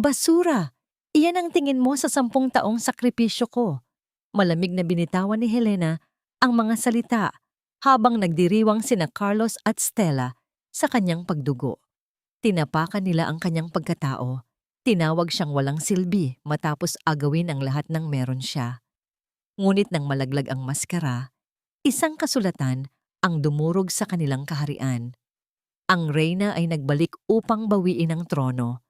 Basura! Iyan ang tingin mo sa 10 taong sakripisyo ko. Malamig na binitawan ni Helena ang mga salita habang nagdiriwang sina Carlos at Stella sa kanyang pagdugo. Tinapakan nila ang kanyang pagkatao. Tinawag siyang walang silbi matapos agawin ang lahat ng meron siya. Ngunit nang malaglag ang maskara, isang kasulatan ang dumurog sa kanilang kaharian. Ang reyna ay nagbalik upang bawiin ang trono.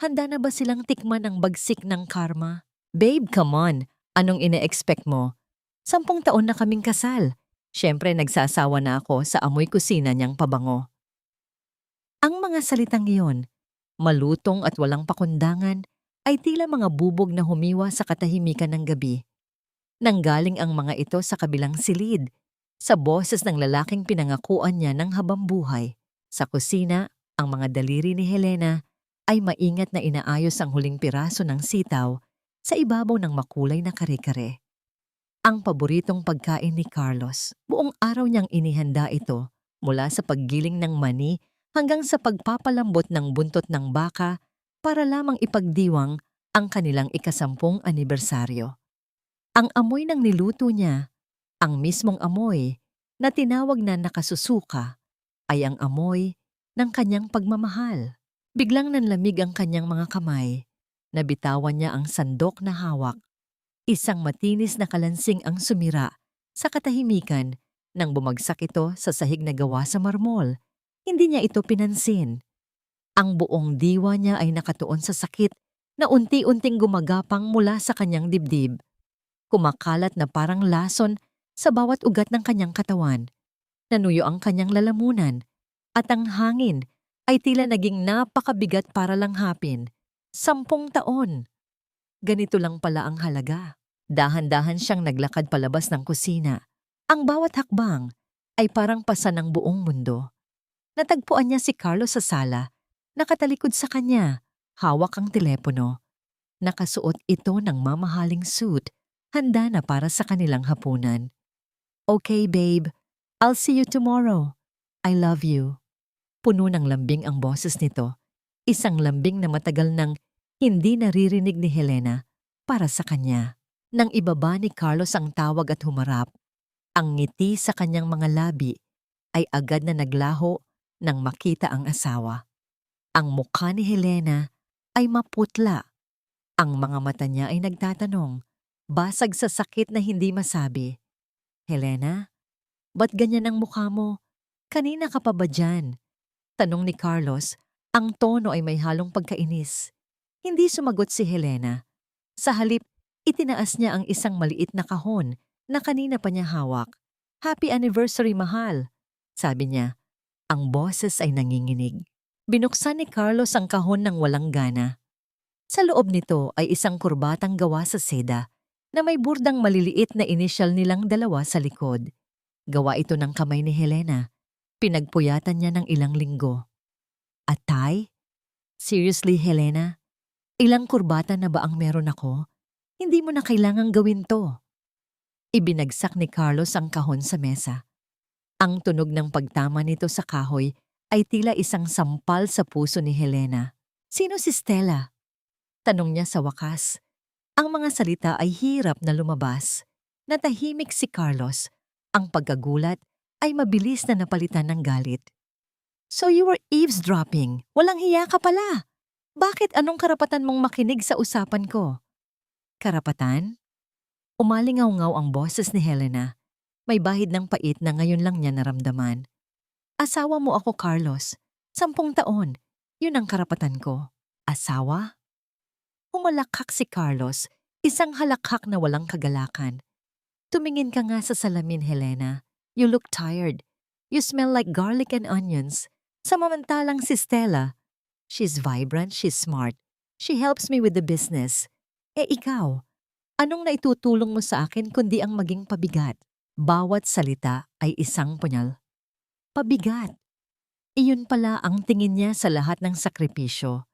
Handa na ba silang tikman ang bagsik ng karma? Babe, come on! Anong ine-expect mo? 10 taon na kaming kasal. Siyempre nagsasawa na ako sa amoy kusina niyang pabango. Ang mga salitang iyon, malutong at walang pakundangan, ay tila mga bubog na humiwa sa katahimikan ng gabi. Nanggaling ang mga ito sa kabilang silid, sa boses ng lalaking pinangakuan niya ng habambuhay. Sa kusina, ang mga daliri ni Helena ay maingat na inaayos ang huling piraso ng sitaw sa ibabaw ng makulay na kare-kare. Ang paboritong pagkain ni Carlos, buong araw niyang inihanda ito mula sa paggiling ng mani hanggang sa pagpapalambot ng buntot ng baka para lamang ipagdiwang ang kanilang ika-10 anibersaryo. Ang amoy ng niluto niya, ang mismong amoy na tinawag na nakasusuka, ay ang amoy ng kanyang pagmamahal. Biglang nanlamig ang kanyang mga kamay. Nabitawan niya ang sandok na hawak. Isang matinis na kalansing ang sumira sa katahimikan nang bumagsak ito sa sahig na gawa sa marmol. Hindi niya ito pinansin. Ang buong diwa niya ay nakatuon sa sakit na unti-unting gumagapang mula sa kanyang dibdib. Kumakalat na parang lason sa bawat ugat ng kanyang katawan. Nanuyo ang kanyang lalamunan at ang hangin ay tila naging napakabigat para lang hapin. 10 taon. Ganito lang pala ang halaga. Dahan-dahan siyang naglakad palabas ng kusina. Ang bawat hakbang ay parang pasan ng buong mundo. Natagpuan niya si Carlos sa sala, nakatalikod sa kanya, hawak ang telepono. Nakasuot ito ng mamahaling suit, handa na para sa kanilang hapunan. Okay babe, I'll see you tomorrow. I love you. Puno ng lambing ang boses nito, isang lambing na matagal nang hindi naririnig ni Helena para sa kanya. Nang ibaba ni Carlos ang tawag at humarap, ang ngiti sa kanyang mga labi ay agad na naglaho nang makita ang asawa. Ang mukha ni Helena ay maputla. Ang mga mata niya ay nagtatanong, basag sa sakit na hindi masabi. Helena, ba't ganyan ang mukha mo? Kanina ka pa ba dyan? Tanong ni Carlos, ang tono ay may halong pagkainis. Hindi sumagot si Helena. Sa halip, itinaas niya ang isang maliit na kahon na kanina pa niya hawak. Happy anniversary, mahal, sabi niya. Ang boses ay nanginginig. Binuksan ni Carlos ang kahon ng walang gana. Sa loob nito ay isang kurbatang gawa sa seda na may burdang maliliit na inisyal nilang dalawa sa likod. Gawa ito ng kamay ni Helena. Pinagpuyatan niya ng ilang linggo. Atay? Seriously, Helena? Ilang kurbata na ba ang meron ako? Hindi mo na kailangang gawin to. Ibinagsak ni Carlos ang kahon sa mesa. Ang tunog ng pagtama nito sa kahoy ay tila isang sampal sa puso ni Helena. Sino si Stella? Tanong niya sa wakas. Ang mga salita ay hirap na lumabas. Natahimik si Carlos. Ang pagkagulat ay mabilis na napalitan ng galit. So you were eavesdropping. Walang hiya ka pala. Bakit anong karapatan mong makinig sa usapan ko? Karapatan? Umalingaw-ngaw ang boses ni Helena. May bahid ng pait na ngayon lang niya naramdaman. Asawa mo ako, Carlos. 10 taon. Yun ang karapatan ko. Asawa? Humalakhak si Carlos, isang halakhak na walang kagalakan. Tumingin ka nga sa salamin, Helena. You look tired. You smell like garlic and onions. Samantalang si Stella, she's vibrant, she's smart. She helps me with the business. Eh ikaw, anong naitutulong mo sa akin kundi ang maging pabigat? Bawat salita ay isang punyal. Pabigat. Iyon pala ang tingin niya sa lahat ng sakripisyo.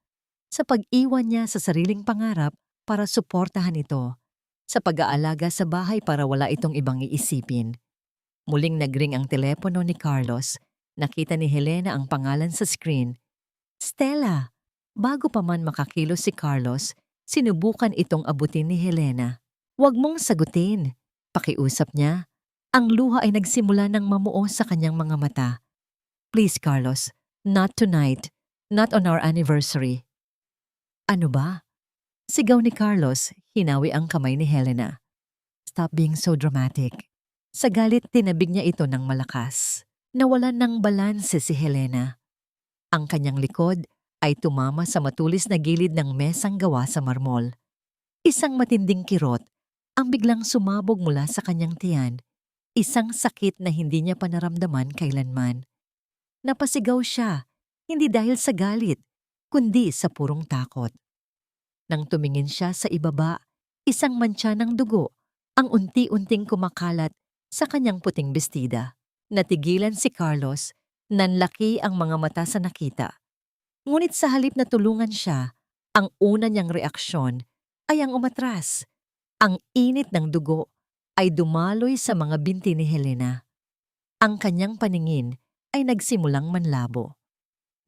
Sa pag-iwan niya sa sariling pangarap para suportahan ito. Sa pag-aalaga sa bahay para wala itong ibang iisipin. Muling nagring ang telepono ni Carlos. Nakita ni Helena ang pangalan sa screen. Stella, Bago pa man makakilos si Carlos, sinubukan itong abutin ni Helena. "Huwag mong sagutin," pakiusap niya. Ang luha ay nagsimula ng mamuo sa kanyang mga mata. "Please, Carlos, not tonight, not on our anniversary." "Ano ba?" Sigaw ni Carlos, hinawi ang kamay ni Helena. "Stop being so dramatic." Sa galit, tinabig niya ito ng malakas. Nawalan ng balanse si Helena. Ang kanyang likod ay tumama sa matulis na gilid ng mesang gawa sa marmol. Isang matinding kirot ang biglang sumabog mula sa kanyang tiyan. Isang sakit na hindi niya pa naramdaman kailanman. Napasigaw siya, hindi dahil sa galit, kundi sa purong takot. Nang tumingin siya sa ibaba, isang mantsa ng dugo ang unti-unting kumakalat sa kanyang puting bestida. Natigilan si Carlos, nanlaki ang mga mata sa nakita. Ngunit sa halip na tulungan siya, ang una niyang reaksyon ay ang umatras. Ang init ng dugo ay dumaloy sa mga binti ni Helena. Ang kanyang paningin ay nagsimulang manlabo.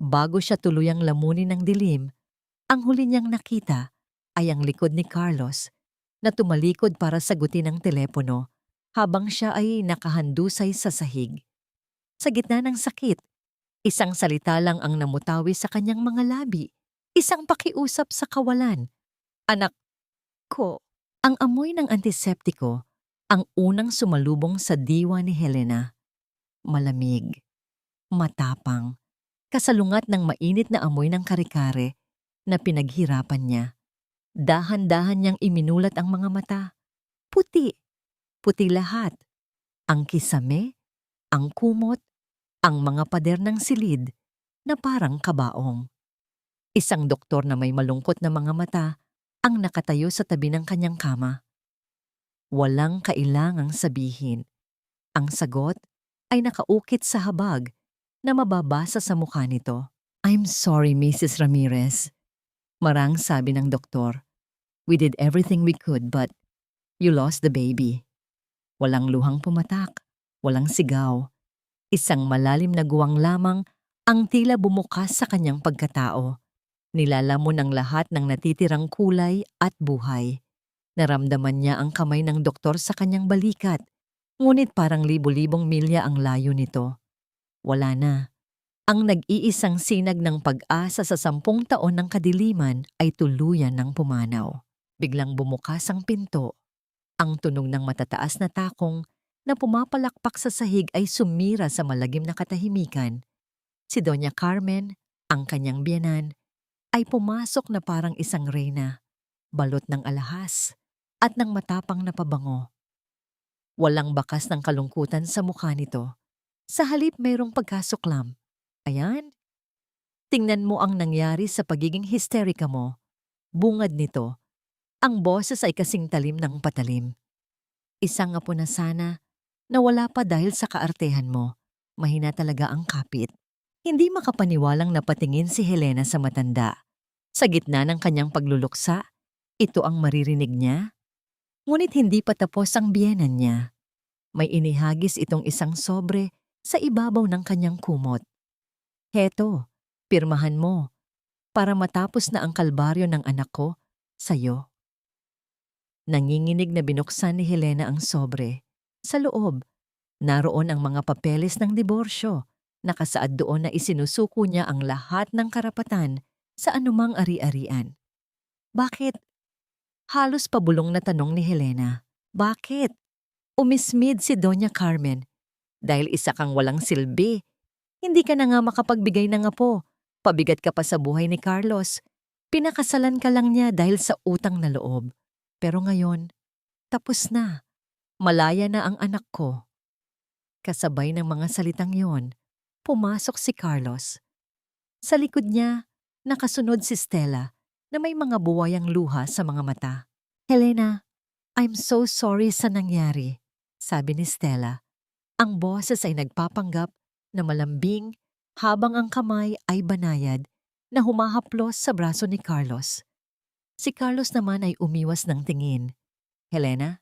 Bago siya tuluyang lamunin ng dilim, ang huli niyang nakita ay ang likod ni Carlos na tumalikod para sagutin ang telepono habang siya ay nakahandusay sa sahig. Sa gitna ng sakit, isang salita lang ang namutawi sa kanyang mga labi, isang pakiusap sa kawalan. "Anak ko." Ang amoy ng antiseptiko ang unang sumalubong sa diwa ni Helena. Malamig, matapang, kasalungat ng mainit na amoy ng kare-kare na pinaghirapan niya. Dahan-dahan niyang iminulat ang mga mata. Puti, puti lahat. Ang kisame, ang kumot, ang mga pader ng silid na parang kabaong. Isang doktor na may malungkot na mga mata ang nakatayo sa tabi ng kanyang kama. Walang kailangang sabihin. Ang sagot ay nakaukit sa habag na mababasa sa mukha nito. "I'm sorry, Mrs. Ramirez." Marang sabi ng doktor. "We did everything we could but you lost the baby." Walang luhang pumatak, walang sigaw. Isang malalim na guwang lamang ang tila bumukas sa kanyang pagkatao. Nilalamon ang lahat ng natitirang kulay at buhay. Naramdaman niya ang kamay ng doktor sa kanyang balikat, ngunit parang libo-libong milya ang layo nito. Wala na. Ang nag-iisang sinag ng pag-asa sa 10 taon ng kadiliman ay tuluyan ng pumanaw. Biglang bumukas ang pinto. Ang tunog ng matataas na takong na pumapalakpak sa sahig ay sumira sa malagim na katahimikan. Si Doña Carmen, ang kanyang biyenan, ay pumasok na parang isang reyna, balot ng alahas at ng matapang na pabango. Walang bakas ng kalungkutan sa mukha nito. Sa halip mayroong pagkasuklam. "Ayan, tingnan mo ang nangyari sa pagiging histerika mo." Bungad nito, ang boses ay kasing talim ng patalim. "Isang apo na sana, nawala pa dahil sa kaartehan mo. Mahina talaga ang kapit." Hindi makapaniwalang napatingin si Helena sa matanda. Sa gitna ng kanyang pagluluksa, ito ang maririnig niya. Ngunit hindi pa tapos ang biyenan niya. May inihagis itong isang sobre sa ibabaw ng kanyang kumot. "Heto, pirmahan mo, para matapos na ang kalbaryo ng anak ko, sa'yo." Nanginginig na binuksan ni Helena ang sobre. Sa loob, naroon ang mga papeles ng diborsyo. Nakasaad doon na isinusuko niya ang lahat ng karapatan sa anumang ari-arian. "Bakit?" Halos pabulong na tanong ni Helena. "Bakit?" Umismid si Doña Carmen. "Dahil isa kang walang silbi. Hindi ka na nga makapagbigay ng apo. Pabigat ka pa sa buhay ni Carlos. Pinakasalan ka lang niya dahil sa utang na loob. Pero ngayon, tapos na. Malaya na ang anak ko." Kasabay ng mga salitang yon, pumasok si Carlos. Sa likod niya, nakasunod si Stella na may mga buwayang luha sa mga mata. "Helena, I'm so sorry sa nangyari," sabi ni Stella. Ang boses ay nagpapanggap na malambing habang ang kamay ay banayad na humahaplos sa braso ni Carlos. Si Carlos naman ay umiwas ng tingin. "Helena,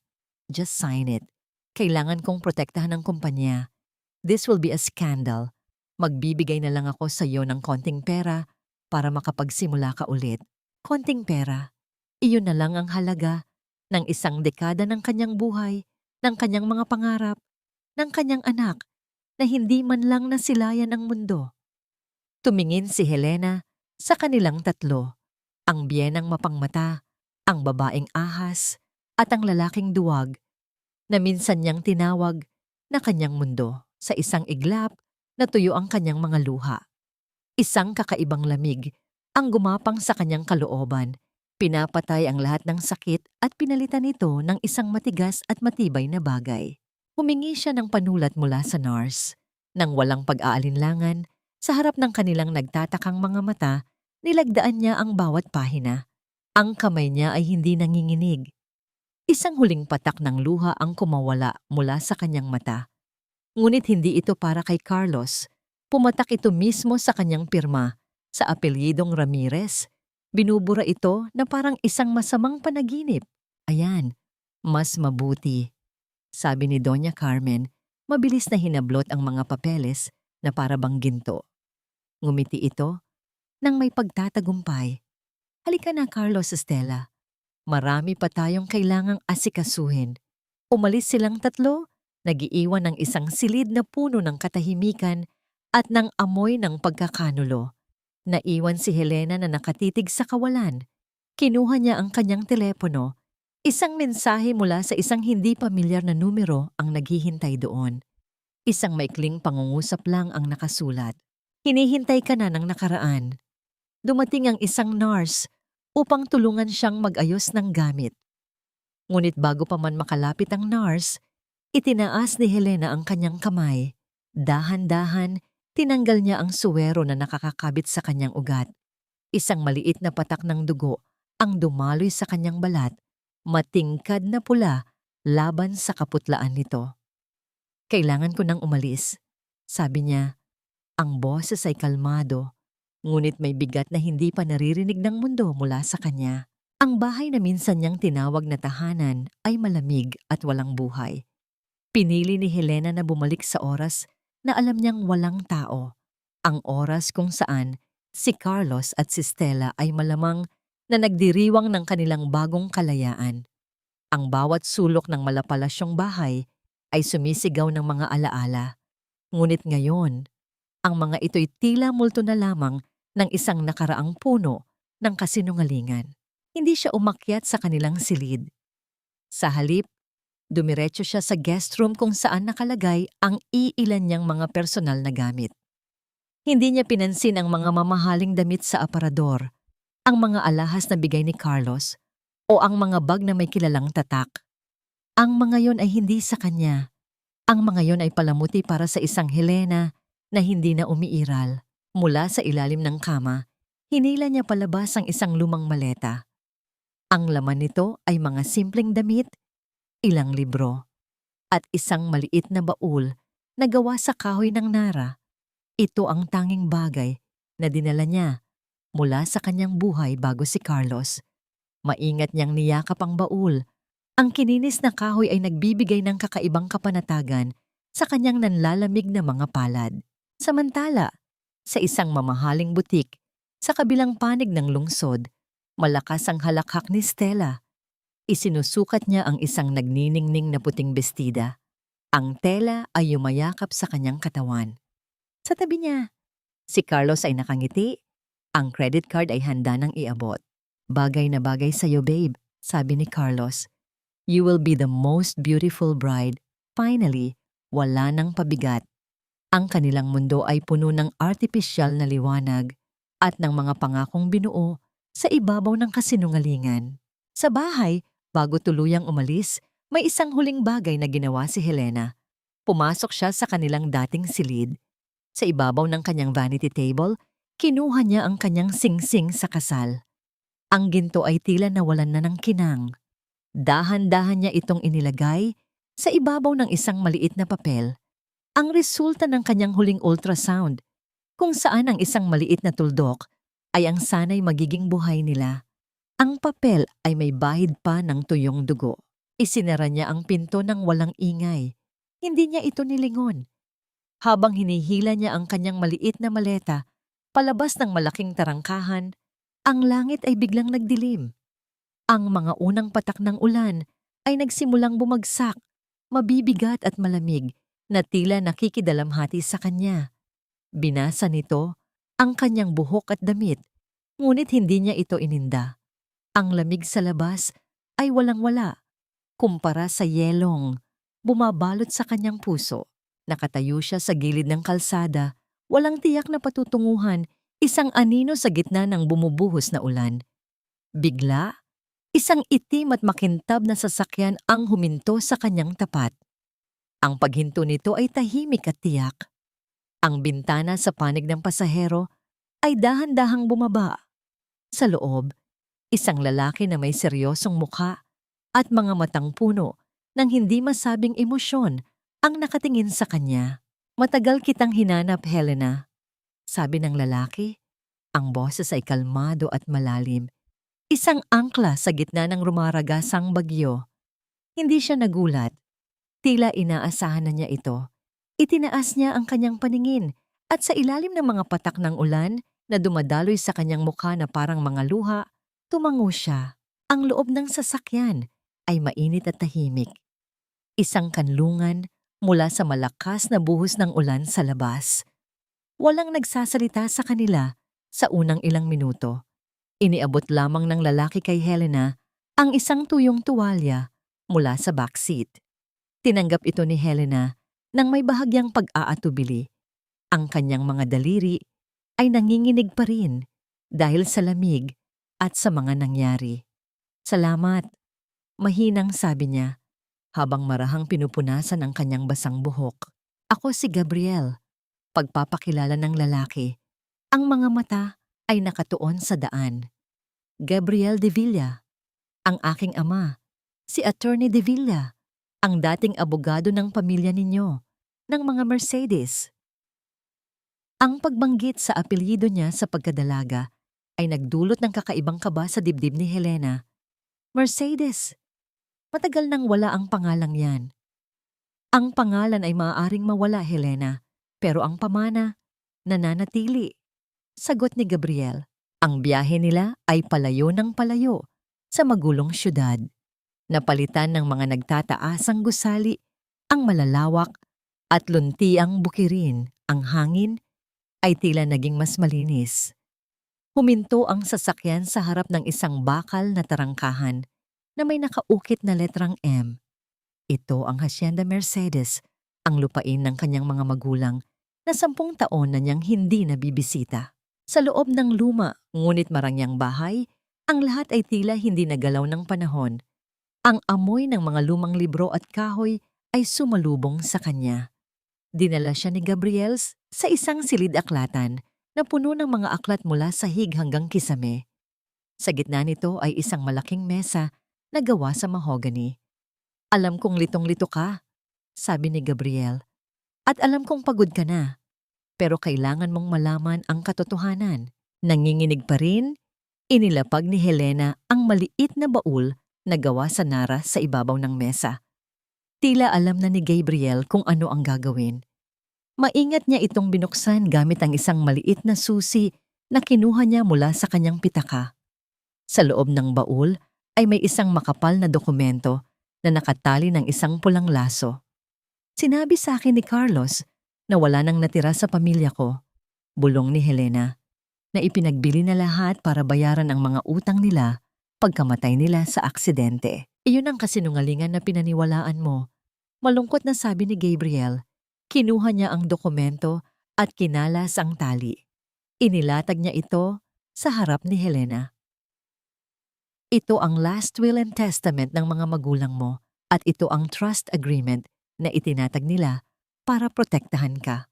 just sign it. Kailangan kong protektahan ng kumpanya. This will be a scandal. Magbibigay na lang ako sa iyo ng konting pera para makapagsimula ka ulit. Konting pera. Iyon na lang ang halaga ng isang dekada ng kanyang buhay, ng kanyang mga pangarap, ng kanyang anak na hindi man lang nasilayan ang mundo. Tumingin si Helena sa kanilang tatlo, ang biyenang mapangmata, ang babaeng ahas, at ang lalaking duwag na minsan niyang tinawag na kanyang mundo. Sa isang iglap, natuyo ang kanyang mga luha. Isang kakaibang lamig ang gumapang sa kanyang kalooban. Pinapatay ang lahat ng sakit at pinalitan ito ng isang matigas at matibay na bagay. Humingi siya ng panulat mula sa nurse. Nang walang pag-aalinlangan, sa harap ng kanilang nagtatakang mga mata, nilagdaan niya ang bawat pahina. Ang kamay niya ay hindi nanginginig. Isang huling patak ng luha ang kumawala mula sa kanyang mata. Ngunit hindi ito para kay Carlos. Pumatak ito mismo sa kanyang pirma, sa apelyidong Ramirez. Binubura ito na parang isang masamang panaginip. Ayan, mas mabuti. Sabi ni Doña Carmen, mabilis na hinablot ang mga papeles na para bang ginto. Ngumiti ito nang may pagtatagumpay. Halika na, Carlos, Stella. Marami pa tayong kailangang asikasuhin. Umalis silang tatlo, nagiiwan ng isang silid na puno ng katahimikan at ng amoy ng pagkakanulo. Naiwan si Helena na nakatitig sa kawalan. Kinuha niya ang kanyang telepono. Isang mensahe mula sa isang hindi pamilyar na numero ang naghihintay doon. Isang maikling pangungusap lang ang nakasulat. Hinihintay ka na ng nakaraan. Dumating ang isang nurse upang tulungan siyang mag-ayos ng gamit. Ngunit bago pa man makalapit ang nurse, itinaas ni Helena ang kanyang kamay. Dahan-dahan, tinanggal niya ang suwero na nakakakabit sa kanyang ugat. Isang maliit na patak ng dugo ang dumaloy sa kanyang balat, matingkad na pula laban sa kaputlaan nito. Kailangan ko nang umalis, sabi niya. Ang boses ay kalmado, ngunit may bigat na hindi pa naririnig ng mundo mula sa kanya. Ang bahay na minsan niyang tinawag na tahanan ay malamig at walang buhay. Pinili ni Helena na bumalik sa oras na alam niyang walang tao. Ang oras kung saan si Carlos at si Stella ay malamang na nagdiriwang ng kanilang bagong kalayaan. Ang bawat sulok ng malapalasyong bahay ay sumisigaw ng mga alaala. Ngunit ngayon, ang mga ito'y tila multo na lamang ng isang nakaraang puno ng kasinungalingan. Hindi siya umakyat sa kanilang silid. Sa halip, dumiretso siya sa guest room kung saan nakalagay ang iilan niyang mga personal na gamit. Hindi niya pinansin ang mga mamahaling damit sa aparador, ang mga alahas na bigay ni Carlos, o ang mga bag na may kilalang tatak. Ang mga yon ay hindi sa kanya. Ang mga yon ay palamuti para sa isang Helena na hindi na umiiral. Mula sa ilalim ng kama, hinila niya palabas ang isang lumang maleta. Ang laman nito ay mga simpleng damit, ilang libro, at isang maliit na baul na gawa sa kahoy ng nara. Ito ang tanging bagay na dinala niya mula sa kanyang buhay bago si Carlos. Maingat niyang niyakap ang baul. Ang kininis na kahoy ay nagbibigay ng kakaibang kapanatagan sa kanyang nanlalamig na mga palad. Samantala, sa isang mamahaling butik, sa kabilang panig ng lungsod, malakas ang halakhak ni Stella. Isinusukat niya ang isang nagniningning na puting bestida. Ang tela ay yumayakap sa kanyang katawan. Sa tabi niya, si Carlos ay nakangiti. Ang credit card ay handa nang iabot. Bagay na bagay sa'yo, babe, sabi ni Carlos. You will be the most beautiful bride. Finally, wala nang pabigat. Ang kanilang mundo ay puno ng artipisyal na liwanag at ng mga pangakong binuo sa ibabaw ng kasinungalingan. Sa bahay, bago tuluyang umalis, may isang huling bagay na ginawa si Helena. Pumasok siya sa kanilang dating silid. Sa ibabaw ng kanyang vanity table, kinuha niya ang kanyang singsing sa kasal. Ang ginto ay tila nawalan na ng kinang. Dahan-dahan niya itong inilagay sa ibabaw ng isang maliit na papel. Ang resulta ng kanyang huling ultrasound, kung saan ang isang maliit na tuldok ay ang sanay magiging buhay nila. Ang papel ay may bahid pa ng tuyong dugo. Isinara niya ang pinto ng walang ingay. Hindi niya ito nilingon. Habang hinihila niya ang kanyang maliit na maleta, Palabas ng malaking tarangkahan, ang langit ay biglang nagdilim. Ang mga unang patak ng ulan ay nagsimulang bumagsak, mabibigat at malamig na tila nakikidalamhati sa kanya. Binasa nito ang kanyang buhok at damit, ngunit hindi niya ito ininda. Ang lamig sa labas ay walang-wala kumpara sa yelong bumabalot sa kanyang puso. Nakatayo siya sa gilid ng kalsada, walang tiyak na patutunguhan, isang anino sa gitna ng bumubuhos na ulan. Bigla, isang itim at makintab na sasakyan ang huminto sa kanyang tapat. Ang paghinto nito ay tahimik at tiyak. Ang bintana sa panig ng pasahero ay dahan-dahang bumaba. Sa loob, isang lalaki na may seryosong mukha at mga matang puno ng hindi masabing emosyon ang nakatingin sa kanya. "Matagal kitang hinanap, Helena," sabi ng lalaki. Ang boses ay kalmado at malalim. Isang angkla sa gitna ng rumaragasang bagyo. Hindi siya nagulat. Tila inaasahan na niya ito. Itinaas niya ang kanyang paningin at sa ilalim ng mga patak ng ulan na dumadaloy sa kanyang mukha na parang mga luha, tumango siya. Ang loob ng sasakyan ay mainit at tahimik. Isang kanlungan mula sa malakas na buhos ng ulan sa labas. Walang nagsasalita sa kanila sa unang ilang minuto. Iniabot lamang ng lalaki kay Helena ang isang tuyong tuwalya mula sa backseat. Tinanggap ito ni Helena nang may bahagyang pag-aatubili. Ang kanyang mga daliri ay nanginginig pa rin dahil sa lamig at sa mga nangyari. "Salamat," mahinang sabi niya, habang marahang pinupunasan ang kanyang basang buhok. "Ako si Gabriel," pagpapakilala ng lalaki. Ang mga mata ay nakatuon sa daan. "Gabriel de Villa, ang aking ama, si Attorney de Villa, ang dating abogado ng pamilya ninyo, ng mga Mercedes." Ang pagbanggit sa apelyido niya sa pagkadalaga ay nagdulot ng kakaibang kaba sa dibdib ni Helena. Mercedes. Matagal nang wala ang pangalang yan. Ang pangalan ay maaaring mawala, Helena, pero ang pamana, nananatili. Sagot ni Gabriel. Ang biyahe nila ay palayo ng palayo sa magulong syudad. Napalitan ng mga nagtataasang gusali, ang malalawak at luntiang bukirin. Ang hangin ay tila naging mas malinis. Huminto ang sasakyan sa harap ng isang bakal na tarangkahan na may nakaukit na letrang M. Ito ang Hacienda Mercedes, ang lupain ng kanyang mga magulang na 10 taon na niyang hindi nabibisita. Sa loob ng luma, ngunit marangyang bahay, ang lahat ay tila hindi nagalaw ng panahon. Ang amoy ng mga lumang libro at kahoy ay sumalubong sa kanya. Dinala siya ni Gabriel sa isang silid-aklatan na puno ng mga aklat mula sahig hanggang kisame. Sa gitna nito ay isang malaking mesa na gawa sa mahogany. "Alam kong litong-lito ka," sabi ni Gabriel. "At alam kong pagod ka na. Pero kailangan mong malaman ang katotohanan." Nanginginig pa rin, inilapag ni Helena ang maliit na baul na gawa sa nara sa ibabaw ng mesa. Tila alam na ni Gabriel kung ano ang gagawin. Maingat niya itong binuksan gamit ang isang maliit na susi na kinuha niya mula sa kanyang pitaka. Sa loob ng baul ay may isang makapal na dokumento na nakatali ng isang pulang laso. "Sinabi sa akin ni Carlos na wala nang natira sa pamilya ko," bulong ni Helena, "na ipinagbili na lahat para bayaran ang mga utang nila pagkamatay nila sa aksidente." "Iyon ang kasinungalingan na pinaniwalaan mo," malungkot na sabi ni Gabriel. Kinuha niya ang dokumento at kinalas ang tali. Inilatag niya ito sa harap ni Helena. "Ito ang last will and testament ng mga magulang mo at ito ang trust agreement na itinatag nila para protektahan ka."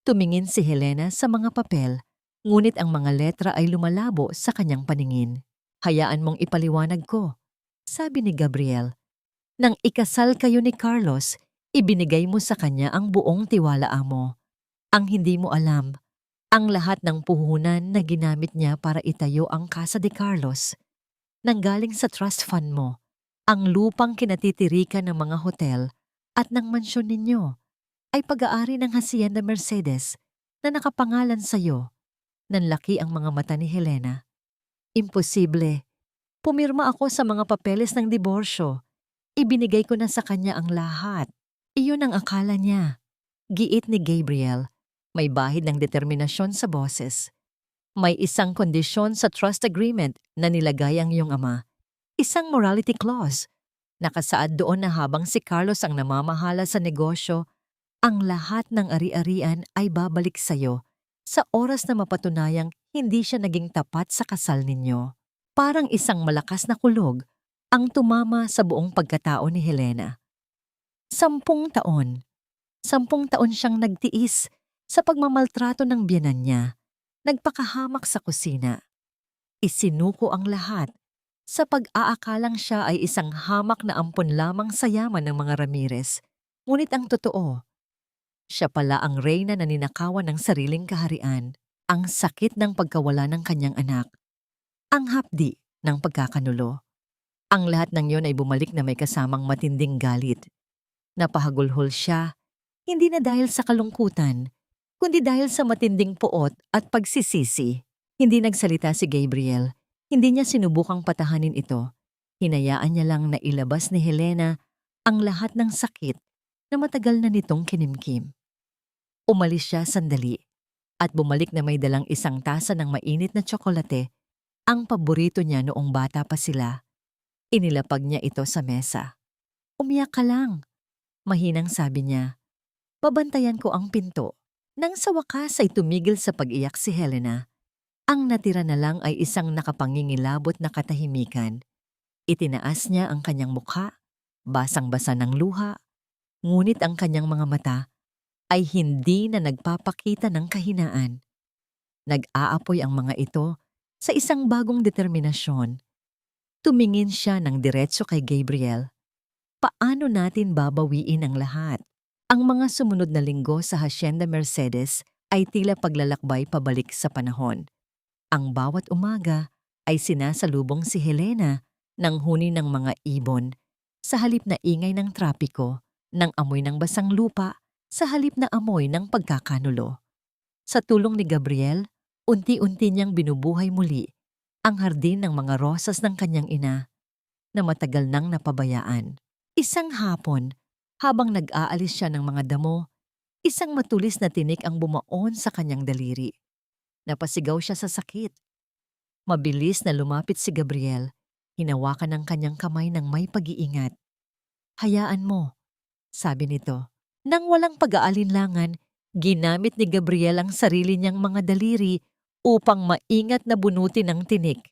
Tumingin si Helena sa mga papel, ngunit ang mga letra ay lumalabo sa kanyang paningin. "Hayaan mong ipaliwanag ko," sabi ni Gabriel. "Nang ikasal kayo ni Carlos, ibinigay mo sa kanya ang buong tiwala mo. Ang hindi mo alam, ang lahat ng puhunan na ginamit niya para itayo ang Casa de Carlos, nanggaling sa trust fund mo, ang lupang kinatitirikan ng mga hotel at ng mansyon ninyo, ay pag-aari ng Hacienda Mercedes na nakapangalan sa iyo. Nanlaki ang mga mata ni Helena. Imposible. Pumirma ako sa mga papeles ng diborsyo. Ibinigay ko na sa kanya ang lahat. Iyon ang akala niya. Giit ni Gabriel. May bahid ng determinasyon sa boses. May isang kondisyon sa trust agreement na nilagay ang iyong ama. Isang morality clause. Nakasaad doon na habang si Carlos ang namamahala sa negosyo, ang lahat ng ari-arian ay babalik sa iyo sa oras na mapatunayang hindi siya naging tapat sa kasal ninyo. Parang isang malakas na kulog ang tumama sa buong pagkatao ni Helena. 10 taon. 10 taon siyang nagtiis sa pagmamaltrato ng biyenan niya. Nagpakahamak sa kusina. Isinuko ang lahat sa pag-aakalang siya ay isang hamak na ampon lamang sa yaman ng mga Ramirez. Ngunit ang totoo, siya pala ang reyna na ninakawan ng sariling kaharian, ang sakit ng pagkawala ng kanyang anak, ang hapdi ng pagkakanulo. Ang lahat ng yon ay bumalik na may kasamang matinding galit. Napahagulhol siya, hindi na dahil sa kalungkutan, kundi dahil sa matinding puot at pagsisisi. Hindi nagsalita si Gabriel, hindi niya sinubukang patahanin ito. Hinayaan niya lang na ilabas ni Helena ang lahat ng sakit na matagal na nitong kinimkim. Umalis siya sandali at bumalik na may dalang isang tasa ng mainit na tsokolate, ang paborito niya noong bata pa sila. Inilapag niya ito sa mesa. Umiyak ka lang, mahinang sabi niya. Babantayan ko ang pinto. Nang sa wakas ay tumigil sa pag-iyak si Helena. Ang natira na lang ay isang nakapangingilabot na katahimikan. Itinaas niya ang kanyang mukha, basang-basa ng luha, ngunit ang kanyang mga mata ay hindi na nagpapakita ng kahinaan. Nag-aapoy ang mga ito sa isang bagong determinasyon. Tumingin siya ng diretso kay Gabriel. Paano natin babawiin ang lahat? Ang mga sumunod na linggo sa Hacienda Mercedes ay tila paglalakbay pabalik sa panahon. Ang bawat umaga ay sinasalubong si Helena ng huni ng mga ibon sa halip na ingay ng trapiko, ng amoy ng basang lupa sa halip na amoy ng pagkakanulo. Sa tulong ni Gabriel, unti-unti niyang binubuhay muli ang hardin ng mga rosas ng kanyang ina na matagal nang napabayaan. Isang hapon, habang nag-aalis siya ng mga damo, isang matulis na tinik ang bumaon sa kanyang daliri. Napasigaw siya sa sakit. Mabilis na lumapit si Gabriel, hinawakan ang kanyang kamay ng may pag-iingat. Hayaan mo, sabi nito. Nang walang pag-aalinlangan, ginamit ni Gabriel ang sarili niyang mga daliri upang maingat na bunutin ang tinik.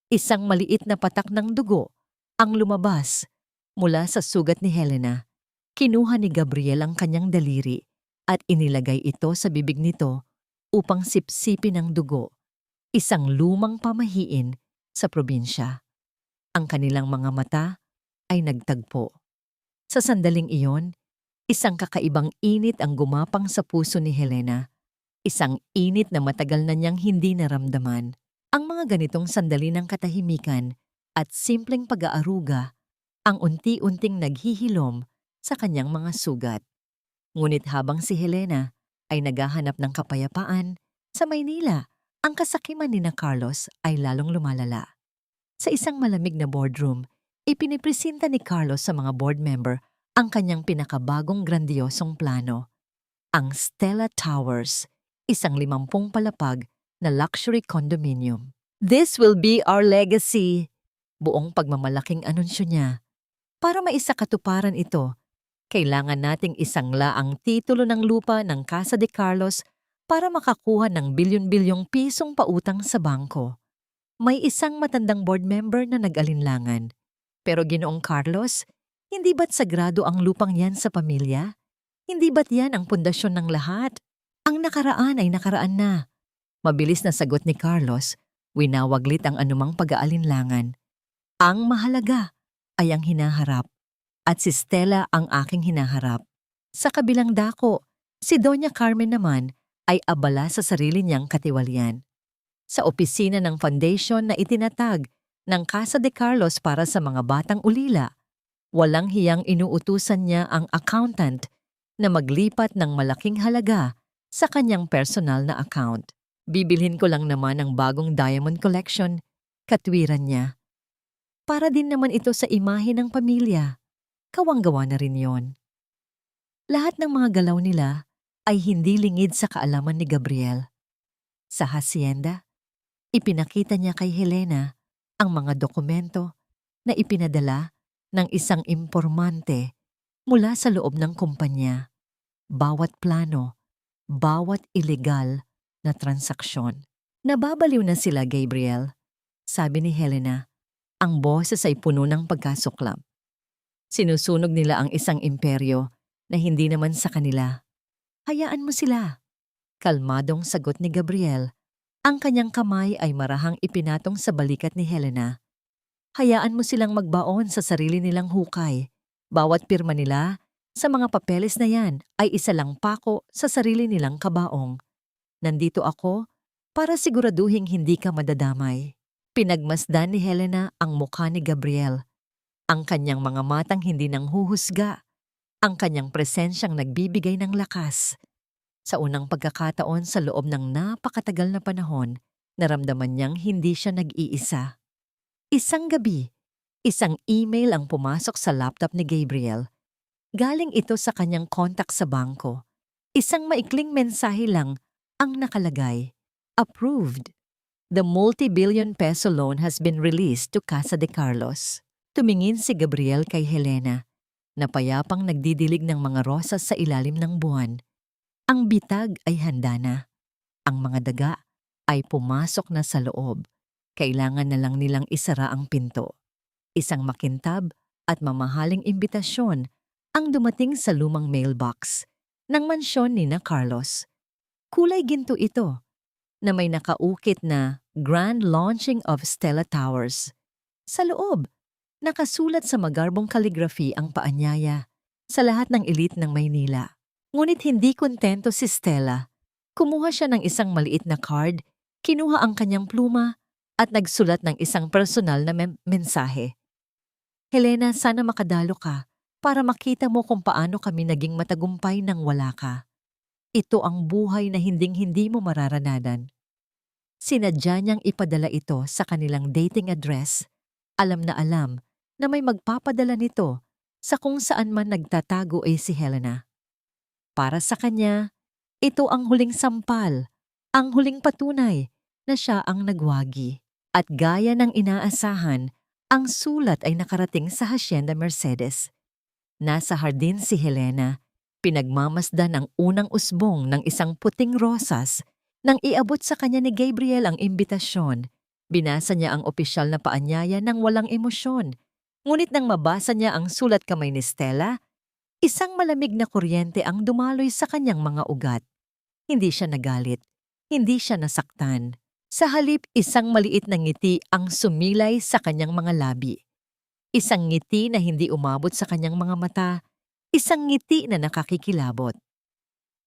Isang maliit na patak ng dugo ang lumabas mula sa sugat ni Helena. Kinuha ni Gabriel ang kanyang daliri at inilagay ito sa bibig nito upang sipsipin ang dugo, isang lumang pamahiin sa probinsya. Ang kanilang mga mata ay nagtagpo. Sa sandaling iyon, isang kakaibang init ang gumapang sa puso ni Helena. Isang init na matagal na niyang hindi naramdaman. Ang mga ganitong sandali ng katahimikan at simpleng pag-aaruga ang unti-unting naghihilom sa kanyang mga sugat. Ngunit habang si Helena ay naghahanap ng kapayapaan, sa Maynila, ang kasakiman ni Carlos ay lalong lumalala. Sa isang malamig na boardroom, ipinipresenta ni Carlos sa mga board member ang kanyang pinakabagong grandiosong plano. Ang Stella Towers, isang 50 palapag na luxury condominium. This will be our legacy, buong pagmamalaking anunsyo niya. Para maisakatuparan ito, kailangan nating isangla ang titulo ng lupa ng Casa de Carlos para makakuha ng bilyon-bilyong pisong pautang sa bangko. May isang matandang board member na nag-alinlangan. Pero Ginoong Carlos, hindi ba't sagrado ang lupang yan sa pamilya? Hindi ba't yan ang pundasyon ng lahat? Ang nakaraan ay nakaraan na. Mabilis na sagot ni Carlos, winawaglit ang anumang pag-aalinlangan. Ang mahalaga ay ang hinaharap, at si Stella ang aking hinaharap. Sa kabilang dako, si Doña Carmen naman ay abala sa sarili niyang katiwalian. Sa opisina ng foundation na itinatag ng Casa de Carlos para sa mga batang ulila, walang hiyang inuutusan niya ang accountant na maglipat ng malaking halaga sa kanyang personal na account. Bibilhin ko lang naman ang bagong diamond collection, katwiran niya. Para din naman ito sa imahe ng pamilya. Kawang-gawa na rin yon. Lahat ng mga galaw nila ay hindi lingid sa kaalaman ni Gabriel. Sa hacienda, ipinakita niya kay Helena ang mga dokumento na ipinadala ng isang impormante mula sa loob ng kumpanya. Bawat plano, bawat ilegal na transaksyon. Nababaliw na sila, Gabriel, sabi ni Helena. Ang boses ay puno ng pagkasuklap. Sinusunog nila ang isang imperyo na hindi naman sa kanila. Hayaan mo sila. Kalmadong sagot ni Gabriel. Ang kanyang kamay ay marahang ipinatong sa balikat ni Helena. Hayaan mo silang magbaon sa sarili nilang hukay. Bawat pirma nila sa mga papeles na yan ay isa lang pako sa sarili nilang kabaong. Nandito ako para siguraduhing hindi ka madadamay. Pinagmasdan ni Helena ang mukha ni Gabriel. Ang kanyang mga matang hindi nang huhusga. Ang kanyang presensyang nagbibigay ng lakas. Sa unang pagkakataon sa loob ng napakatagal na panahon, naramdaman niyang hindi siya nag-iisa. Isang gabi, isang email ang pumasok sa laptop ni Gabriel. Galing ito sa kanyang kontak sa bangko. Isang maikling mensahe lang ang nakalagay. Approved. The multi-billion peso loan has been released to Casa de Carlos. Tumingin si Gabriel kay Helena, na payapang nagdidilig ng mga rosas sa ilalim ng buwan. Ang bitag ay handa na. Ang mga daga ay pumasok na sa loob. Kailangan na lang nilang isara ang pinto. Isang makintab at mamahaling imbitasyon ang dumating sa lumang mailbox ng mansyon ni na Carlos. Kulay ginto ito, na may nakaukit na Grand Launching of Stella Towers. Sa loob, nakasulat sa magarbong kaligrafi ang paanyaya sa lahat ng elite ng Maynila. Ngunit hindi kontento si Stella. Kumuha siya ng isang maliit na card, kinuha ang kanyang pluma at nagsulat ng isang personal na mensahe. Helena, sana makadalo ka para makita mo kung paano kami naging matagumpay nang wala ka. Ito ang buhay na hinding-hindi mo mararanasan. Sinadya niyang ipadala ito sa kanilang dating address. Alam na may magpapadala nito sa kung saan man nagtatago ay si Helena. Para sa kanya, ito ang huling sampal, ang huling patunay na siya ang nagwagi. At gaya ng inaasahan, ang sulat ay nakarating sa Hacienda Mercedes. Nasa hardin si Helena, pinagmamasdan ang unang usbong ng isang puting rosas. Nang iabot sa kanya ni Gabriel ang imbitasyon, binasa niya ang opisyal na paanyaya ng walang emosyon. Ngunit nang mabasa niya ang sulat kamay ni Stella, isang malamig na kuryente ang dumaloy sa kanyang mga ugat. Hindi siya nagalit, hindi siya nasaktan. Sa halip, isang maliit na ngiti ang sumilay sa kanyang mga labi. Isang ngiti na hindi umabot sa kanyang mga mata, isang ngiti na nakakikilabot.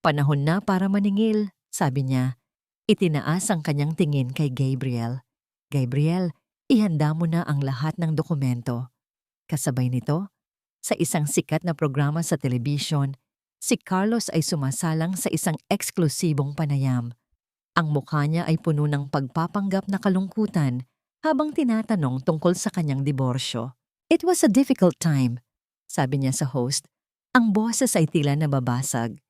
Panahon na para maningil, sabi niya. Itinaas ang kanyang tingin kay Gabriel. Gabriel, ihanda mo na ang lahat ng dokumento. Kasabay nito, sa isang sikat na programa sa telebisyon, si Carlos ay sumasalang sa isang eksklusibong panayam. Ang mukha niya ay puno ng pagpapanggap na kalungkutan habang tinatanong tungkol sa kanyang diborsyo. It was a difficult time, sabi niya sa host. Ang boses ay tila nababasag.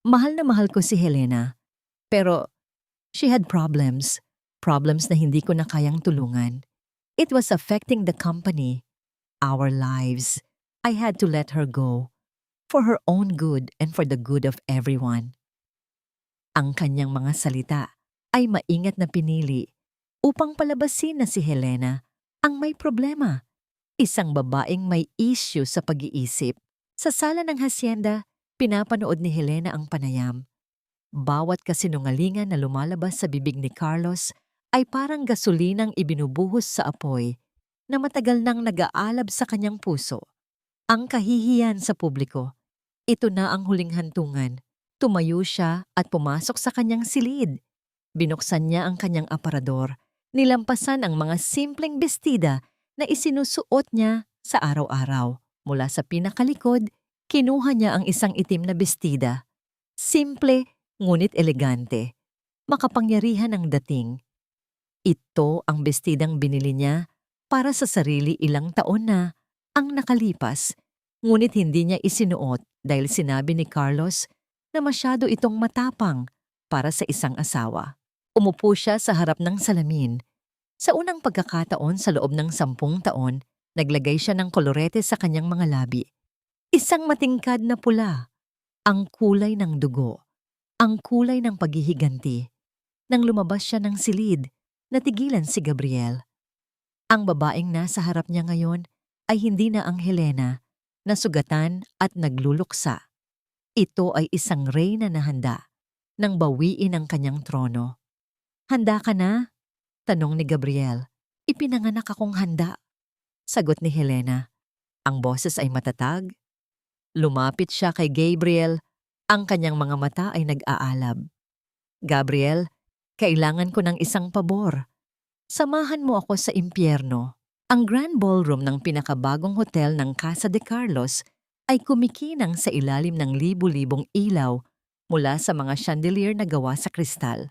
Mahal na mahal ko si Helena, pero she had problems na hindi ko na kayang tulungan. It was affecting the company, our lives. I had to let her go, for her own good and for the good of everyone. Ang kanyang mga salita ay maingat na pinili upang palabasin na si Helena ang may problema. Isang babaeng may issue sa pag-iisip. Sa sala ng hacienda, pinapanood ni Helena ang panayam. Bawat kasinungalingan na lumalabas sa bibig ni Carlos ay parang gasolinang ibinubuhos sa apoy na matagal nang nag-aalab sa kanyang puso. Ang kahihiyan sa publiko. Ito na ang huling hantungan. Tumayo siya at pumasok sa kanyang silid. Binuksan niya ang kanyang aparador. Nilampasan ang mga simpleng bestida na isinusuot niya sa araw-araw. Mula sa pinakalikod, kinuha niya ang isang itim na bestida. Simple ngunit elegante. makapangyarihan ang dating. Ito ang bestidang binili niya para sa sarili ilang taon na ang nakalipas, ngunit hindi niya isinuot dahil sinabi ni Carlos na masyado itong matapang para sa isang asawa. Umupo siya sa harap ng salamin. Sa unang pagkakataon sa loob ng 10 taon, naglagay siya ng kolorete sa kanyang mga labi. Isang matingkad na pula, ang kulay ng dugo, ang kulay ng paghihiganti. Nang lumabas siya ng silid, natigilan si Gabriel. Ang babaeng nasa harap niya ngayon ay hindi na ang Helena, na sugatan at nagluluksa. Ito ay isang reyna na handa nang bawiin ang kanyang trono. "Handa ka na?" tanong ni Gabriel. "Ipinanganak akong handa," sagot ni Helena. Ang boses ay matatag. Lumapit siya kay Gabriel. Ang kanyang mga mata ay nag-aalab. "Gabriel, kailangan ko ng isang pabor. Samahan mo ako sa impyerno." Ang grand ballroom ng pinakabagong hotel ng Casa de Carlos ay kumikinang sa ilalim ng libu-libong ilaw mula sa mga chandelier na gawa sa kristal.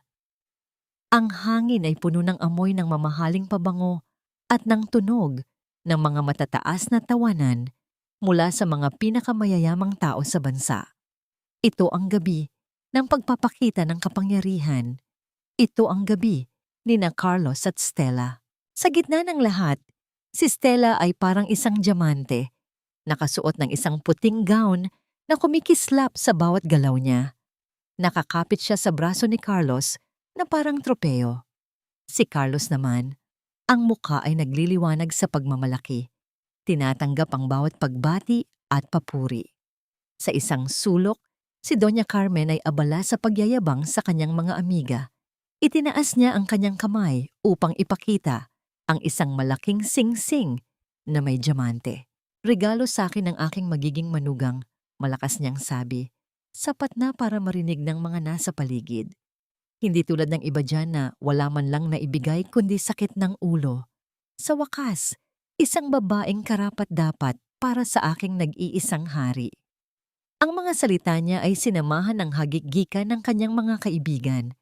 Ang hangin ay puno ng amoy ng mamahaling pabango at ng tunog ng mga matataas na tawanan mula sa mga pinakamayayamang tao sa bansa. Ito ang gabi ng pagpapakita ng kapangyarihan. Ito ang gabi ni na Carlos at Stella. Sa gitna ng lahat, si Stella ay parang isang diamante, nakasuot ng isang puting gown na kumikislap sa bawat galaw niya. Nakakapit siya sa braso ni Carlos na parang tropeo. Si Carlos naman, ang mukha ay nagliliwanag sa pagmamalaki. Tinatanggap ang bawat pagbati at papuri. Sa isang sulok, si Doña Carmen ay abala sa pagyayabang sa kanyang mga amiga. Itinaas niya ang kanyang kamay upang ipakita ang isang malaking sing-sing na may diamante. "Regalo sa akin ng aking magiging manugang," malakas niyang sabi. Sapat na para marinig ng mga nasa paligid. Hindi tulad ng iba dyan na wala man lang naibigay kundi sakit ng ulo. Sa wakas, isang babaeng karapat-dapat para sa aking nag-iisang hari. Ang mga salita niya ay sinamahan ng hagikgikan ng kanyang mga kaibigan.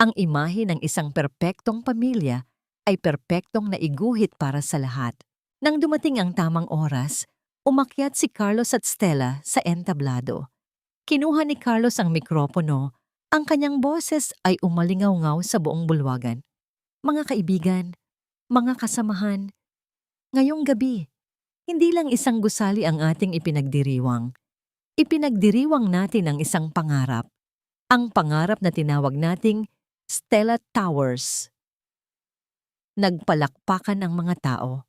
Ang imahe ng isang perpektong pamilya ay perpektong naiguhit para sa lahat. Nang dumating ang tamang oras, umakyat si Carlos at Stella sa entablado. Kinuha ni Carlos ang mikropono. Ang kanyang boses ay umalingaw-ngaw sa buong bulwagan. "Mga kaibigan, mga kasamahan, ngayong gabi, hindi lang isang gusali ang ating ipinagdiriwang. Ipinagdiriwang natin ang isang pangarap. Ang pangarap na tinawag nating Stella Towers." Nagpalakpakan ang mga tao.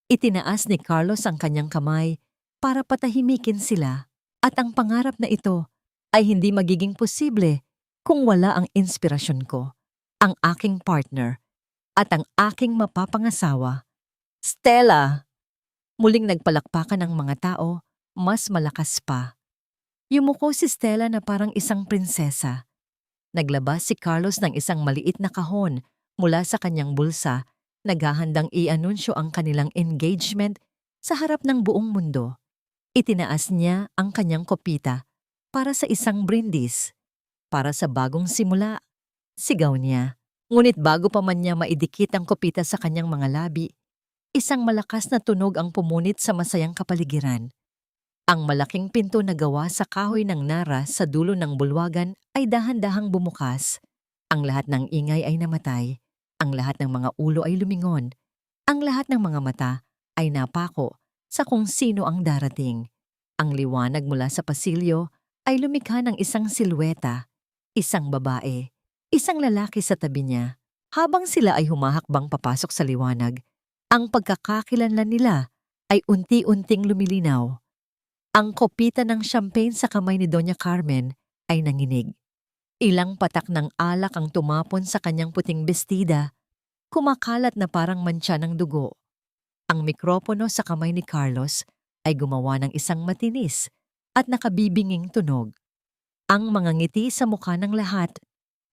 Itinaas ni Carlos ang kanyang kamay para patahimikin sila, at ang pangarap na ito ay hindi magiging posible kung wala ang inspirasyon ko, ang aking partner, at ang aking mapapangasawa, Stella. Muling nagpalakpakan ang mga tao, mas malakas pa. Yumuko si Stella na parang isang prinsesa. Naglabas si Carlos ng isang maliit na kahon mula sa kanyang bulsa, naghahandang i-anunsyo ang kanilang engagement sa harap ng buong mundo. Itinaas niya ang kanyang kopita para sa isang brindis, para sa bagong simula. Sigaw niya. Ngunit bago pa man niya maidikit ang kopita sa kanyang mga labi, isang malakas na tunog ang pumunit sa masayang kapaligiran. Ang malaking pinto na gawa sa kahoy ng nara sa dulo ng bulwagan ay dahan-dahang bumukas. Ang lahat ng ingay ay namatay. Ang lahat ng mga ulo ay lumingon. Ang lahat ng mga mata ay napako sa kung sino ang darating. Ang liwanag mula sa pasilyo ay lumikha ng isang silweta, isang babae, isang lalaki sa tabi niya. Habang sila ay humahakbang papasok sa liwanag, ang pagkakakilanlan nila ay unti-unting lumilinaw. Ang kopita ng champagne sa kamay ni Doña Carmen ay nanginig. Ilang patak ng alak ang tumapon sa kanyang puting bestida, kumakalat na parang mantsa ng dugo. Ang mikropono sa kamay ni Carlos ay gumawa ng isang matinis at nakabibinging tunog. Ang mga ngiti sa mukha ng lahat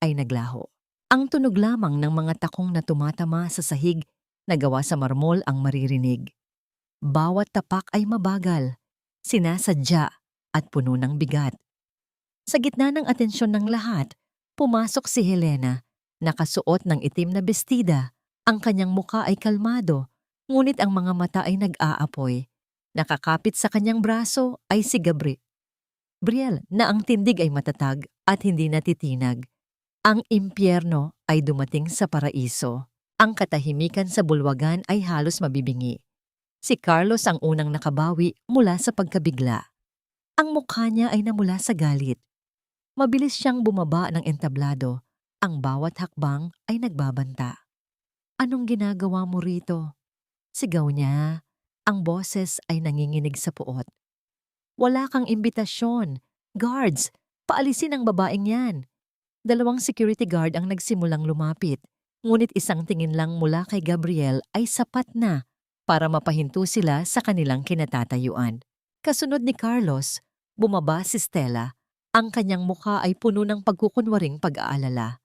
ay naglaho. Ang tunog lamang ng mga takong na tumatama sa sahig na gawa sa marmol ang maririnig. Bawat tapak ay mabagal, sinasadya at puno ng bigat. Sa gitna ng atensyon ng lahat, Pumasok si Helena, nakasuot ng itim na bestida. Ang kanyang muka ay kalmado, ngunit ang mga mata ay nag-aapoy. Nakakapit sa kanyang braso ay si Gabriel na ang tindig ay matatag at hindi natitinag. Ang impyerno ay dumating sa paraiso. Ang katahimikan sa bulwagan ay halos mabibingi. Si Carlos ang unang nakabawi mula sa pagkabigla. Ang mukha niya ay namula sa galit. Mabilis siyang bumaba ng entablado. Ang bawat hakbang ay nagbabanta. "Anong ginagawa mo rito?" Sigaw niya. Ang boses ay nanginginig sa puot. "Wala kang imbitasyon. Guards, paalisin ang babaeng yan." Dalawang security guard ang nagsimulang lumapit, ngunit isang tingin lang mula kay Gabriel ay sapat na para mapahinto sila sa kanilang kinatatayuan. Kasunod ni Carlos, bumaba si Stella. Ang kanyang mukha ay puno ng pagkukunwaring pag-aalala.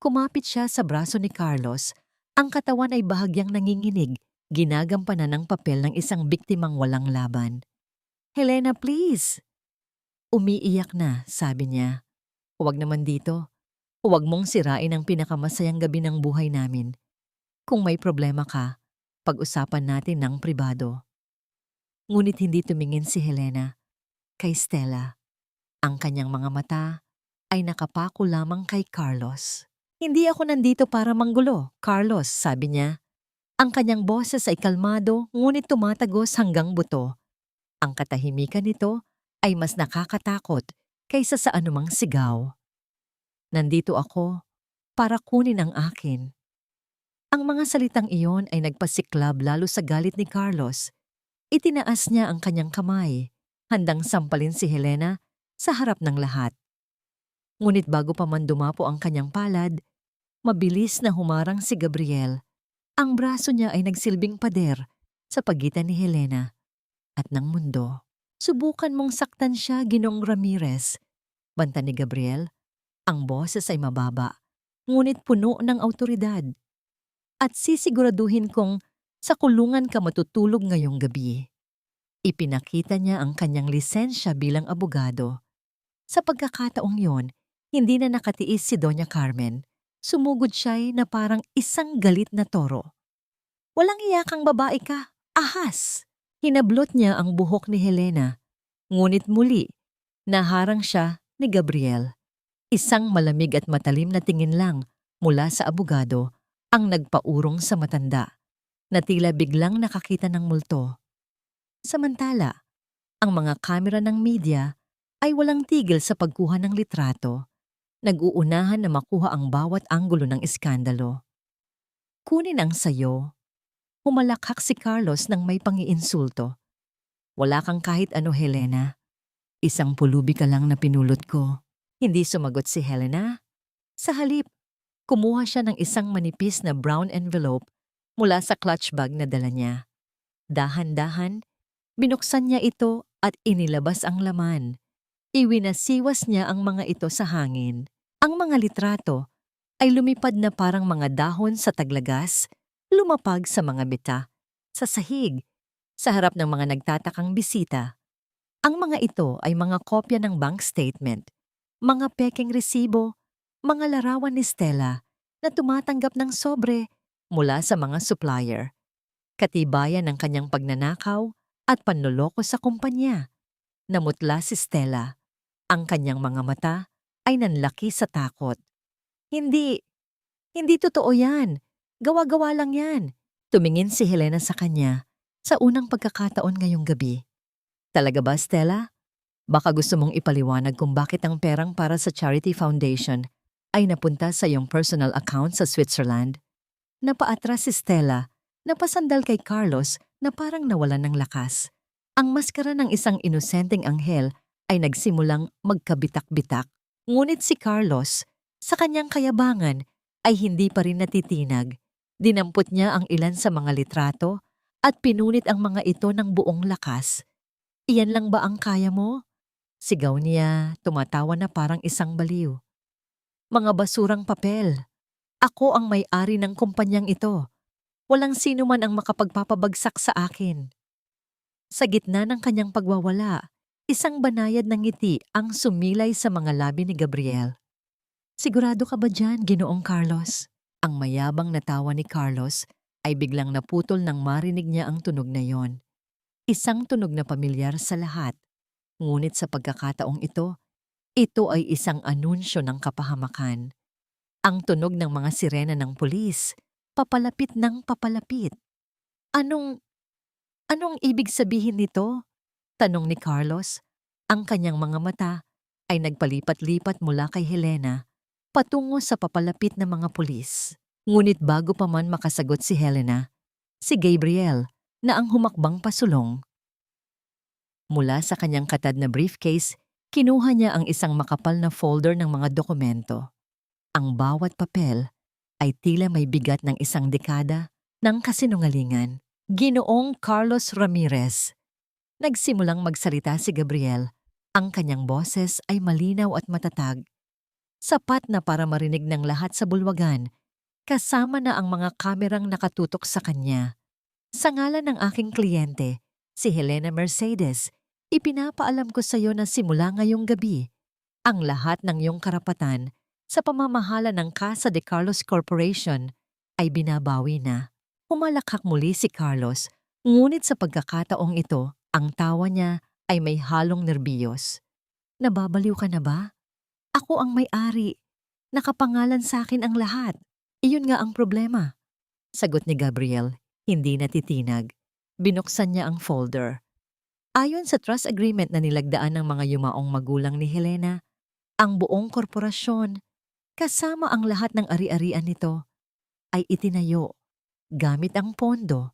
Kumapit siya sa braso ni Carlos. Ang katawan ay bahagyang nanginginig, ginagampanan ng papel ng isang biktimang walang laban. "Helena, please!" Umiiyak na, sabi niya. "Huwag naman dito. Huwag mong sirain ang pinakamasayang gabi ng buhay namin. Kung may problema ka, pag-usapan natin ng pribado." Ngunit hindi tumingin si Helena kay Stella. Ang kanyang mga mata ay nakapako lamang kay Carlos. "Hindi ako nandito para manggulo, Carlos," sabi niya. Ang kanyang boses ay kalmado ngunit tumatagos hanggang buto. Ang katahimikan nito ay mas nakakatakot kaysa sa anumang sigaw. "Nandito ako para kunin ang akin." Ang mga salitang iyon ay nagpasiklab lalo sa galit ni Carlos. Itinaas niya ang kanyang kamay, handang sampalin si Helena sa harap ng lahat. Ngunit bago pa man dumapo ang kanyang palad, mabilis na humarang si Gabriel. Ang braso niya ay nagsilbing pader sa pagitan ni Helena at ng mundo. "Subukan mong saktan siya, Ginoong Ramirez," banta ni Gabriel. Ang boses ay mababa, ngunit puno ng awtoridad. "At sisiguraduhin kong sa kulungan ka matutulog ngayong gabi." Ipinakita niya ang kanyang lisensya bilang abogado. Sa pagkakataong yon, hindi na nakatiis si Doña Carmen. Sumugod siya na parang isang galit na toro. "Walang iyakang babae ka, ahas!" Hinablot niya ang buhok ni Helena. Ngunit muli, naharang siya ni Gabriel. Isang malamig at matalim na tingin lang mula sa abogado ang nagpaurong sa matanda, na tila biglang nakakita ng multo. Samantala, ang mga kamera ng media ay walang tigil sa pagkuha ng litrato. Nag-uunahan na makuha ang bawat anggulo ng iskandalo. "Kunin ang sayo." Humalakhak si Carlos ng may pangiinsulto. "Wala kang kahit ano, Helena. Isang pulubi ka lang na pinulot ko." Hindi sumagot si Helena. Sa halip, kumuha siya ng isang manipis na brown envelope mula sa clutch bag na dala niya. Dahan-dahan, binuksan niya ito at inilabas ang laman. Iwinasiwas niya ang mga ito sa hangin. Ang mga litrato ay lumipad na parang mga dahon sa taglagas, lumapag sa mga bita, sa sahig, sa harap ng mga nagtatakang bisita. Ang mga ito ay mga kopya ng bank statement, mga pekeng resibo, mga larawan ni Stella na tumatanggap ng sobre mula sa mga supplier. Katibayan ng kanyang pagnanakaw at panloloko sa kumpanya. Namutla si Stella. Ang kanyang mga mata ay nanlaki sa takot. Hindi totoo yan. Gawa-gawa lang yan." Tumingin si Helena sa kanya sa unang pagkakataon ngayong gabi. "Talaga ba, Stella? Baka gusto mong ipaliwanag kung bakit ang perang para sa Charity Foundation ay napunta sa iyong personal account sa Switzerland." Napaatras si Stella, napasandal kay Carlos na parang nawalan ng lakas. Ang maskara ng isang inosenteng anghel ay nagsimulang magkabitak-bitak. Ngunit si Carlos, sa kanyang kayabangan, ay hindi pa rin natitinag. Dinampot niya ang ilan sa mga litrato at pinunit ang mga ito ng buong lakas. "Iyan lang ba ang kaya mo?" Sigaw niya, tumatawa na parang isang baliw. "Mga basurang papel. Ako ang may-ari ng kumpanyang ito. Walang sino man ang makapagpapabagsak sa akin." Sa gitna ng kanyang pagwawala, isang banayad ng ngiti ang sumilay sa mga labi ni Gabriel. Sigurado ka ba dyan, Ginoong Carlos? Ang mayabang na tawa ni Carlos ay biglang naputol nang marinig niya ang tunog na yon. Isang tunog na pamilyar sa lahat. Ngunit sa pagkakataong ito ay isang anunsyo ng kapahamakan. Ang tunog ng mga sirena ng pulis, papalapit ng papalapit. Anong, anong ibig sabihin nito? Tanong ni Carlos. Ang kanyang mga mata ay nagpalipat-lipat mula kay Helena patungo sa papalapit na mga pulis. Ngunit bago pa man makasagot si Helena, si Gabriel na ang humakbang pasulong. Mula sa kanyang katad na briefcase, kinuha niya ang isang makapal na folder ng mga dokumento. Ang bawat papel ay tila may bigat ng isang dekada ng kasinungalingan. Ginoong Carlos Ramirez. Nagsimulang magsalita si Gabriel. Ang kanyang boses ay malinaw at matatag. Sapat na para marinig ng lahat sa bulwagan, kasama na ang mga kamerang nakatutok sa kanya. Sa ngalan ng aking kliyente, si Helena Mercedes, ipinapaalam ko sa iyo na simula ngayong gabi, ang lahat ng iyong karapatan sa pamamahala ng Casa de Carlos Corporation ay binabawi na. Humalakhak muli si Carlos, ngunit sa pagkakataong ito, ang tawa niya ay may halong nerbiyos. Nababaliw ka na ba? Ako ang may-ari. Nakapangalan sa akin ang lahat. Iyon nga ang problema. Sagot ni Gabriel, hindi natitinag. Binuksan niya ang folder. Ayon sa trust agreement na nilagdaan ng mga yumaong magulang ni Helena, ang buong korporasyon, kasama ang lahat ng ari-arian nito, ay itinayo gamit ang pondo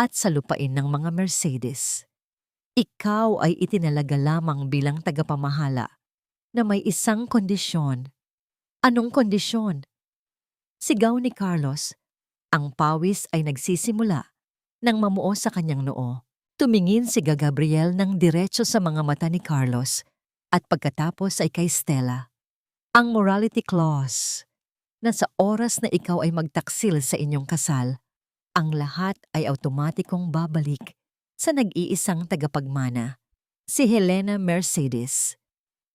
at sa lupain ng mga Mercedes. Ikaw ay itinalaga lamang bilang tagapamahala na may isang kondisyon. Anong kondisyon? Sigaw ni Carlos. Ang pawis ay nagsisimula nang mamuo sa kanyang noo. Tumingin si Gabriel ng diretso sa mga mata ni Carlos at pagkatapos ay kay Stella. Ang morality clause na sa oras na ikaw ay magtaksil sa inyong kasal, ang lahat ay automatikong babalik sa nag-iisang tagapagmana, si Helena Mercedes.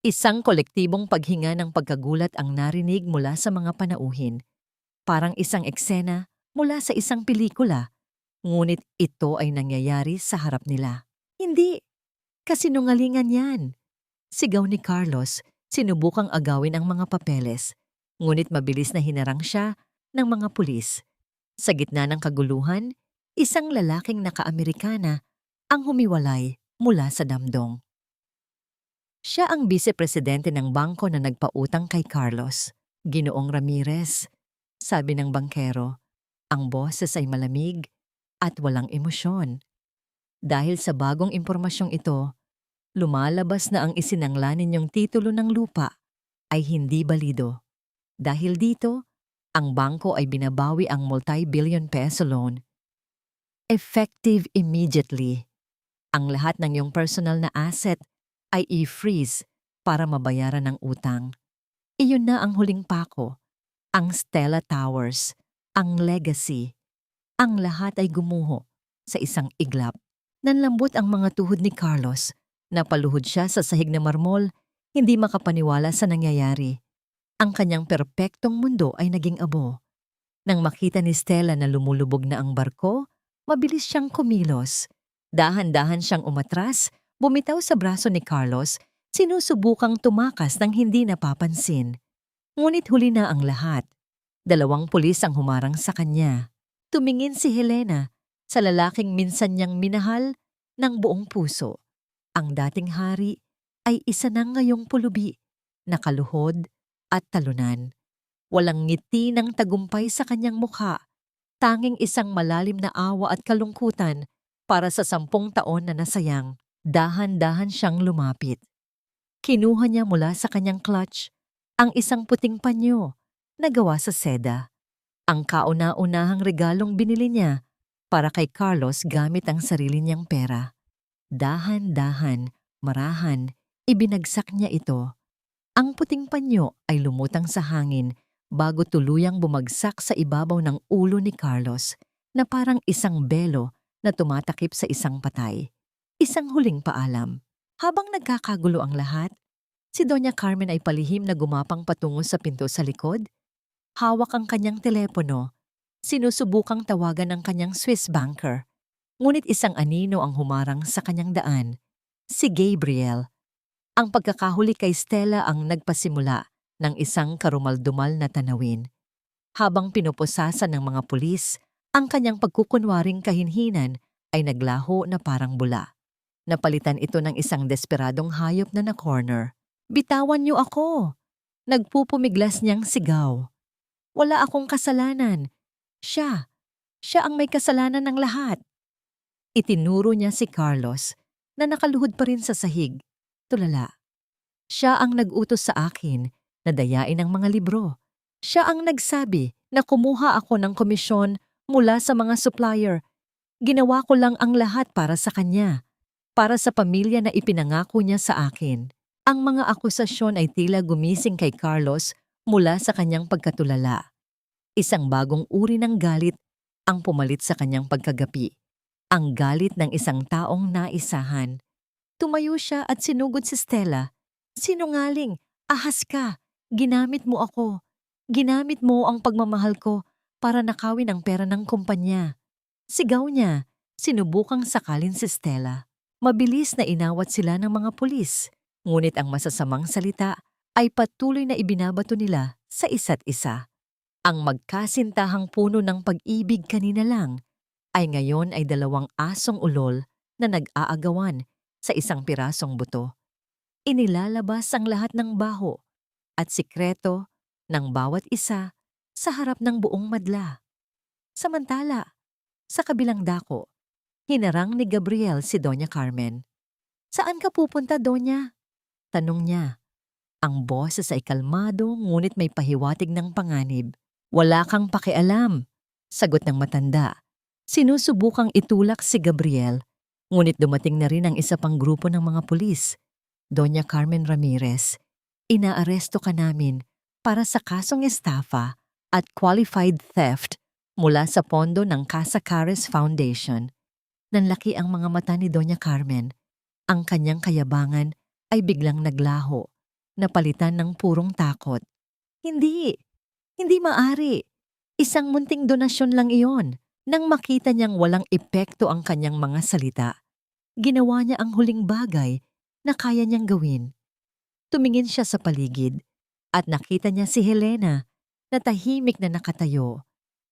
Isang kolektibong paghinga ng pagkagulat ang narinig mula sa mga panauhin. Parang isang eksena mula sa isang pelikula, ngunit ito ay nangyayari sa harap nila. Hindi, kasinungalingan yan. Sigaw ni Carlos, sinubukang agawin ang mga papeles, ngunit mabilis na hinarang siya ng mga pulis. Sa gitna ng kaguluhan, isang lalaking naka-Amerikana ang humiwalay mula sa damdong. Siya ang vice-presidente ng bangko na nagpautang kay Carlos, Ginoong Ramirez. Sabi ng bangkero, ang boses ay malamig at walang emosyon. Dahil sa bagong impormasyong ito, lumalabas na ang isinangla ninyong titulo ng lupa ay hindi balido. Dahil dito, ang bangko ay binabawi ang multi-billion peso loan. Effective immediately. Ang lahat ng iyong personal na asset ay i-freeze para mabayaran ang utang. Iyon na ang huling pako, ang Stella Towers, ang legacy. Ang lahat ay gumuho sa isang iglap. Nanlambot ang mga tuhod ni Carlos. Napaluhod siya sa sahig na marmol, hindi makapaniwala sa nangyayari. Ang kanyang perpektong mundo ay naging abo. Nang makita ni Stella na lumulubog na ang barko, mabilis siyang kumilos. Dahan-dahan siyang umatras, bumitaw sa braso ni Carlos, sinusubukang tumakas nang hindi napapansin. Ngunit huli na ang lahat. 2 pulis ang humarang sa kanya. Tumingin si Helena sa lalaking minsan niyang minahal ng buong puso. Ang dating hari ay isa na ngayong pulubi, nakaluhod at talunan. Walang ngiti ng tagumpay sa kanyang mukha, tanging isang malalim na awa at kalungkutan para sa 10 taon na nasayang. Dahan-dahan siyang lumapit. Kinuha niya mula sa kanyang clutch ang isang puting panyo na gawa sa seda. Ang kauna-unahang regalong binili niya para kay Carlos gamit ang sarili niyang pera. Dahan-dahan, marahan, ibinagsak niya ito. Ang puting panyo ay lumutang sa hangin bago tuluyang bumagsak sa ibabaw ng ulo ni Carlos na parang isang belo na tumatakip sa isang patay. Isang huling paalam. Habang nagkakagulo ang lahat, Si Doña Carmen ay palihim na gumapang patungo sa pinto sa likod. Hawak ang kanyang telepono. Sinusubukang tawagan ang kanyang Swiss banker. Ngunit isang anino ang humarang sa kanyang daan. Si Gabriel. Ang pagkakahuli kay Stella ang nagpasimula ng isang karumaldumal na tanawin. Habang pinupusasan ng mga pulis, ang kanyang pagkukunwaring kahinhinan ay naglaho na parang bula. Napalitan ito ng isang desperadong hayop na na-corner. "Bitawan niyo ako!" Nagpupumiglas niyang sigaw. "Wala akong kasalanan. Siya ang may kasalanan ng lahat." Itinuro niya si Carlos na nakaluhod pa rin sa sahig. Tulala. Siya ang nag-utos sa akin na dayain ang mga libro. Siya ang nagsabi na kumuha ako ng komisyon mula sa mga supplier. Ginawa ko lang ang lahat para sa kanya, para sa pamilya na ipinangako niya sa akin. Ang mga akusasyon ay tila gumising kay Carlos mula sa kanyang pagkatulala. Isang bagong uri ng galit ang pumalit sa kanyang pagkagapi. Ang galit ng isang taong naisahan. Tumayo siya at sinugod si Stella. "Sinungaling! Ahas ka! Ginamit mo ako! Ginamit mo ang pagmamahal ko para nakawin ang pera ng kumpanya." Sigaw niya, sinubukang sakalin si Stella. Mabilis na inawat sila ng mga pulis, ngunit ang masasamang salita ay patuloy na ibinabato nila sa isa't isa. Ang magkasintahang puno ng pag-ibig kanina lang ay ngayon ay dalawang asong ulol na nag-aagawan sa isang pirasong buto. Inilalabas ang lahat ng baho at sikreto ng bawat isa sa harap ng buong madla. Samantala, sa kabilang dako, hinarang ni Gabriel si Doña Carmen. "Saan ka pupunta, Doña?" tanong niya. Ang boses ay kalmado ngunit may pahiwatig ng panganib. "Wala kang pakialam," sagot ng matanda. Sinusubukang itulak si Gabriel, ngunit dumating na rin ang isa pang grupo ng mga pulis. "Doña Carmen Ramirez, inaaresto ka namin para sa kasong estafa at qualified theft mula sa pondo ng Casa Cares Foundation." Nanlaki ang mga mata ni Doña Carmen. Ang kanyang kayabangan ay biglang naglaho, napalitan ng purong takot. Hindi maari. Isang munting donasyon lang iyon." Nang makita niyang walang epekto ang kanyang mga salita, ginawa niya ang huling bagay na kaya niyang gawin. Tumingin siya sa paligid at nakita niya si Helena na tahimik na nakatayo.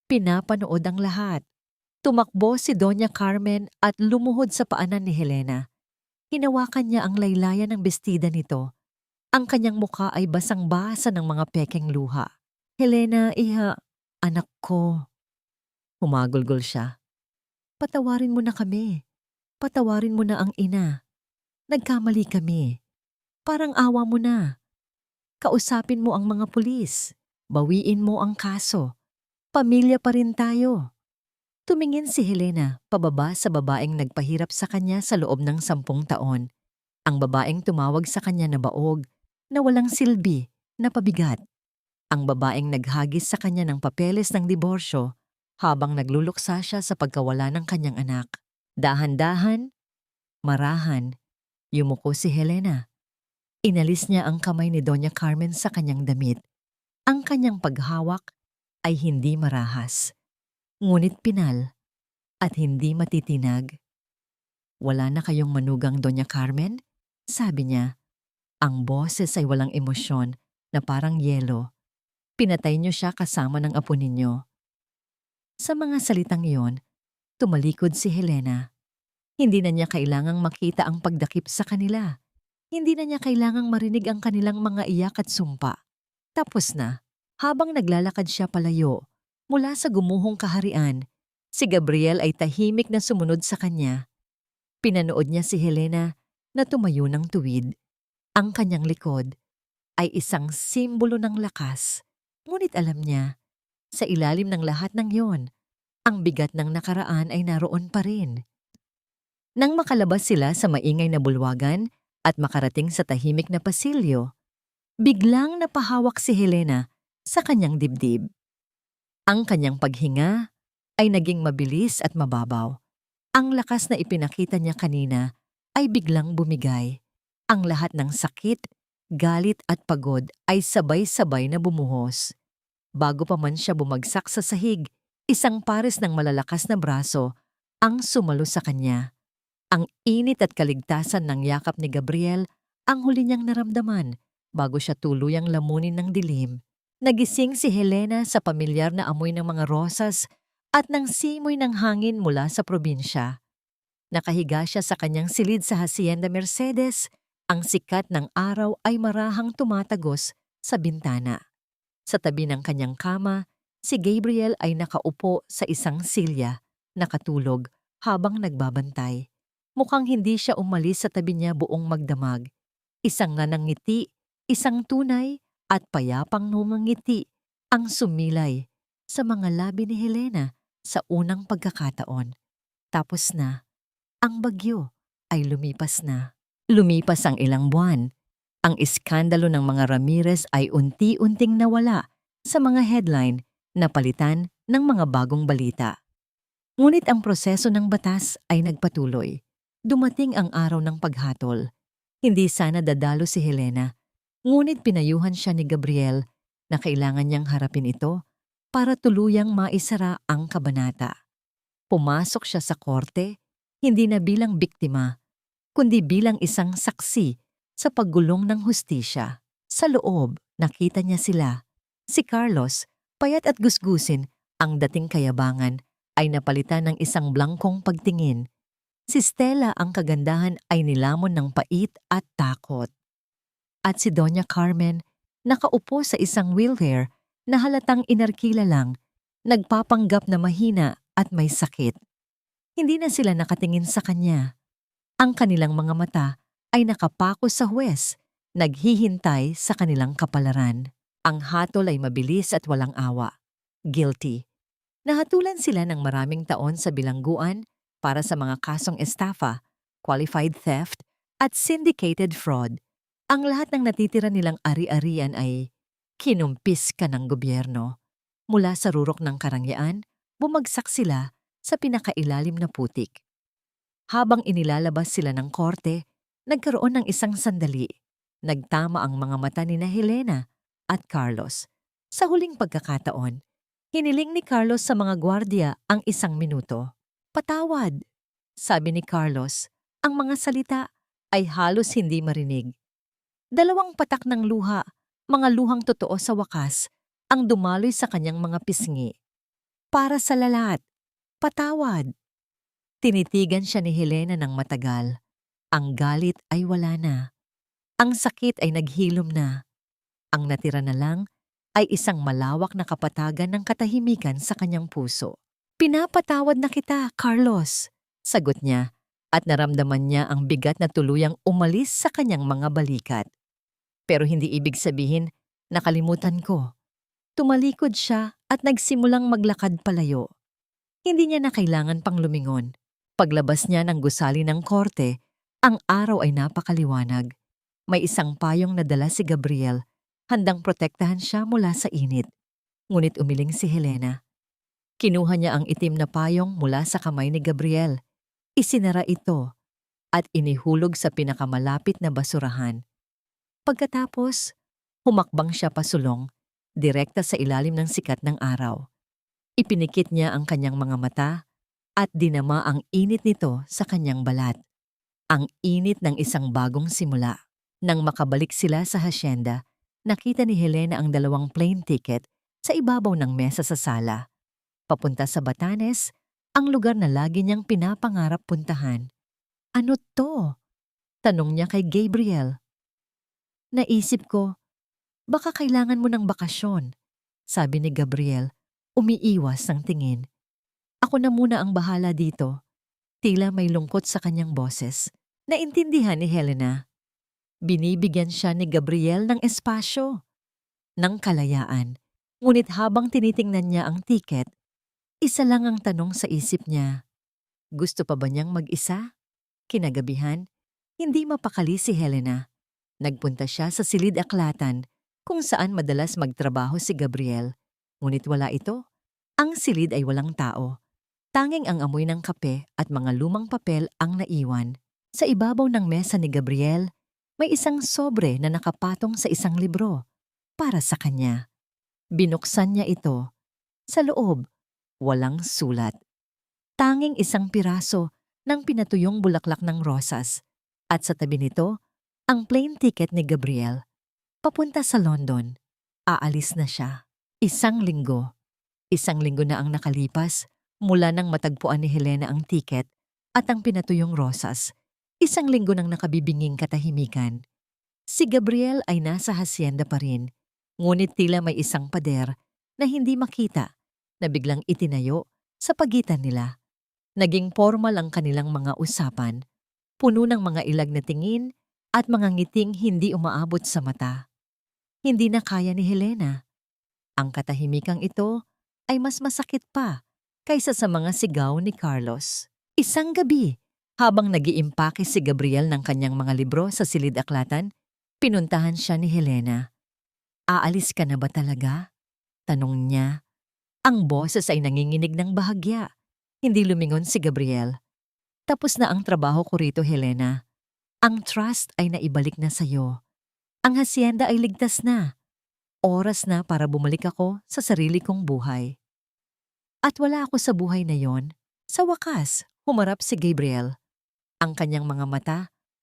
Pinapanood ang lahat. Tumakbo si Doña Carmen at lumuhod sa paanan ni Helena. Hinawakan niya ang laylayan ng bestida nito. Ang kanyang mukha ay basang-basa ng mga pekeng luha. "Helena, iha, anak ko." Humagulgol siya. "Patawarin mo na kami. Patawarin mo na ang ina. Nagkamali kami. Parang awa mo na. Kausapin mo ang mga pulis. Bawiin mo ang kaso. Pamilya pa rin tayo." Tumingin si Helena pababa sa babaeng nagpahirap sa kanya sa loob ng 10 taon. Ang babaeng tumawag sa kanya na baog, na walang silbi, na pabigat. Ang babaeng naghagis sa kanya ng papeles ng diborsyo habang nagluluksa siya sa pagkawala ng kanyang anak. Dahan-dahan, marahan, yumuko si Helena. Inalis niya ang kamay ni Doña Carmen sa kanyang damit. Ang kanyang paghawak ay hindi marahas, ngunit pinal at hindi matitinag. "Wala na kayong manugang, Doña Carmen?" sabi niya. Ang boses ay walang emosyon na parang yelo. "Pinatay niyo siya kasama ng apo ninyo." Sa mga salitang iyon, tumalikod si Helena. Hindi na niya kailangang makita ang pagdakip sa kanila. Hindi na niya kailangang marinig ang kanilang mga iyak at sumpa. Tapos na. Habang naglalakad siya palayo, mula sa gumuhong kaharian, si Gabriel ay tahimik na sumunod sa kanya. Pinanood niya si Helena na tumayo ng tuwid. Ang kanyang likod ay isang simbolo ng lakas. Ngunit alam niya, sa ilalim ng lahat ng yon, ang bigat ng nakaraan ay naroon pa rin. Nang makalabas sila sa maingay na bulwagan at makarating sa tahimik na pasilyo, biglang napahawak si Helena sa kanyang dibdib. Ang kanyang paghinga ay naging mabilis at mababaw. Ang lakas na ipinakita niya kanina ay biglang bumigay. Ang lahat ng sakit galit at pagod ay sabay-sabay na bumuhos. Bago pa man siya bumagsak sa sahig, isang pares ng malalakas na braso ang sumalo sa kanya. Ang init at kaligtasan ng yakap ni Gabriel ang huli niyang naramdaman bago siya tuluyang lamunin ng dilim. Nagising si Helena sa pamilyar na amoy ng mga rosas at ng simoy ng hangin mula sa probinsya. Nakahiga siya sa kanyang silid sa Hacienda Mercedes. Ang sikat ng araw ay marahang tumatagos sa bintana. Sa tabi ng kanyang kama, si Gabriel ay nakaupo sa isang silya, nakatulog habang nagbabantay. Mukhang hindi siya umalis sa tabi niya buong magdamag. Isang nanangiti, isang tunay at payapang numangiti ang sumilay sa mga labi ni Helena sa unang pagkakataon. Tapos na, ang bagyo ay lumipas na. Lumipas ang ilang buwan. Ang iskandalo ng mga Ramirez ay unti-unting nawala sa mga headline na palitan ng mga bagong balita. Ngunit ang proseso ng batas ay nagpatuloy. Dumating ang araw ng paghatol. Hindi sana dadalo si Helena, ngunit pinayuhan siya ni Gabriel na kailangan niyang harapin ito para tuluyang maisara ang kabanata. Pumasok siya sa korte, hindi na bilang biktima, kundi bilang isang saksi sa paggulong ng hustisya. Sa loob, nakita niya sila. Si Carlos, payat at gusgusin, ang dating kayabangan, ay napalitan ng isang blangkong pagtingin. Si Stella, ang kagandahan, ay nilamon ng pait at takot. At si Doña Carmen, nakaupo sa isang wheelchair na halatang inarkila lang, nagpapanggap na mahina at may sakit. Hindi na sila nakatingin sa kanya. Ang kanilang mga mata ay nakapako sa huwes, naghihintay sa kanilang kapalaran. Ang hatol ay mabilis at walang awa. Guilty. Nahatulan sila ng maraming taon sa bilangguan para sa mga kasong estafa, qualified theft, at syndicated fraud. Ang lahat ng natitira nilang ari-arian ay kinumpis ka ng gobyerno. Mula sa rurok ng karangyaan, bumagsak sila sa pinakailalim na putik. Habang inilalabas sila ng korte, nagkaroon ng isang sandali. Nagtama ang mga mata ni Helena at Carlos. Sa huling pagkakataon, hiniling ni Carlos sa mga gwardiya ang 1 minuto. "Patawad," sabi ni Carlos. Ang mga salita ay halos hindi marinig. 2 patak ng luha, mga luhang totoo sa wakas, ang dumaloy sa kanyang mga pisngi. "Para sa lalat, patawad." Tinitigan siya ni Helena ng matagal. Ang galit ay wala na. Ang sakit ay naghilom na. Ang natira na lang ay isang malawak na kapatagan ng katahimikan sa kanyang puso. "Pinapatawad na kita, Carlos," sagot niya, at naramdaman niya ang bigat na tuluyang umalis sa kanyang mga balikat. Pero hindi ibig sabihin, nakalimutan ko. Tumalikod siya at nagsimulang maglakad palayo. Hindi niya na kailangan pang lumingon. Paglabas niya ng gusali ng korte, ang araw ay napakaliwanag. May isang payong na dala si Gabriel, handang protektahan siya mula sa init. Ngunit umiling si Helena. Kinuha niya ang itim na payong mula sa kamay ni Gabriel. Isinara ito at inihulog sa pinakamalapit na basurahan. Pagkatapos, humakbang siya pasulong, direkta sa ilalim ng sikat ng araw. Ipinikit niya ang kanyang mga mata at dinama ang init nito sa kanyang balat. Ang init ng isang bagong simula. Nang makabalik sila sa hacienda, nakita ni Helena ang 2 plane ticket sa ibabaw ng mesa sa sala. Papunta sa Batanes, ang lugar na lagi niyang pinapangarap puntahan. "Ano to?" tanong niya kay Gabriel. "Naisip ko, baka kailangan mo ng bakasyon," sabi ni Gabriel, umiiwas ng tingin. "Ako na muna ang bahala dito." Tila may lungkot sa kanyang boses. Naintindihan ni Helena. Binibigyan siya ni Gabriel ng espasyo, ng kalayaan. Ngunit habang tinitingnan niya ang tiket, isa lang ang tanong sa isip niya. Gusto pa ba niyang mag-isa? Kinagabihan, hindi mapakali si Helena. Nagpunta siya sa silid-aklatan kung saan madalas magtrabaho si Gabriel. Ngunit wala ito. Ang silid ay walang tao. Tanging ang amoy ng kape at mga lumang papel ang naiwan. Sa ibabaw ng mesa ni Gabriel, May isang sobre na nakapatong sa isang libro para sa kanya. Binuksan niya ito. Sa loob, walang sulat. Tanging isang piraso ng pinatuyong bulaklak ng rosas. At sa tabi nito, ang plane ticket ni Gabriel. Papunta sa London. Aalis na siya. Isang linggo. Isang linggo na ang nakalipas mula nang matagpuan ni Helena ang tiket at ang pinatuyong rosas. Isang linggo nang nakabibinging katahimikan. Si Gabriel ay nasa hasyenda pa rin, ngunit tila may isang pader na hindi makita na biglang itinayo sa pagitan nila. Naging formal ang kanilang mga usapan, puno ng mga ilag na tingin at mga ngiting hindi umaabot sa mata. Hindi na kaya ni Helena. Ang katahimikang ito ay mas masakit pa kaysa sa mga sigaw ni Carlos. Isang gabi, habang nag-iimpake si Gabriel ng kanyang mga libro sa silid-aklatan, pinuntahan siya ni Helena. "Aalis ka na ba talaga?" tanong niya. Ang boses ay nanginginig ng bahagya. Hindi lumingon si Gabriel. "Tapos na ang trabaho ko rito, Helena. Ang trust ay naibalik na sa'yo. Ang hasyenda ay ligtas na. Oras na para bumalik ako sa sarili kong buhay." At wala ako sa buhay na yon. Sa wakas, humarap si Gabriel. Ang kanyang mga mata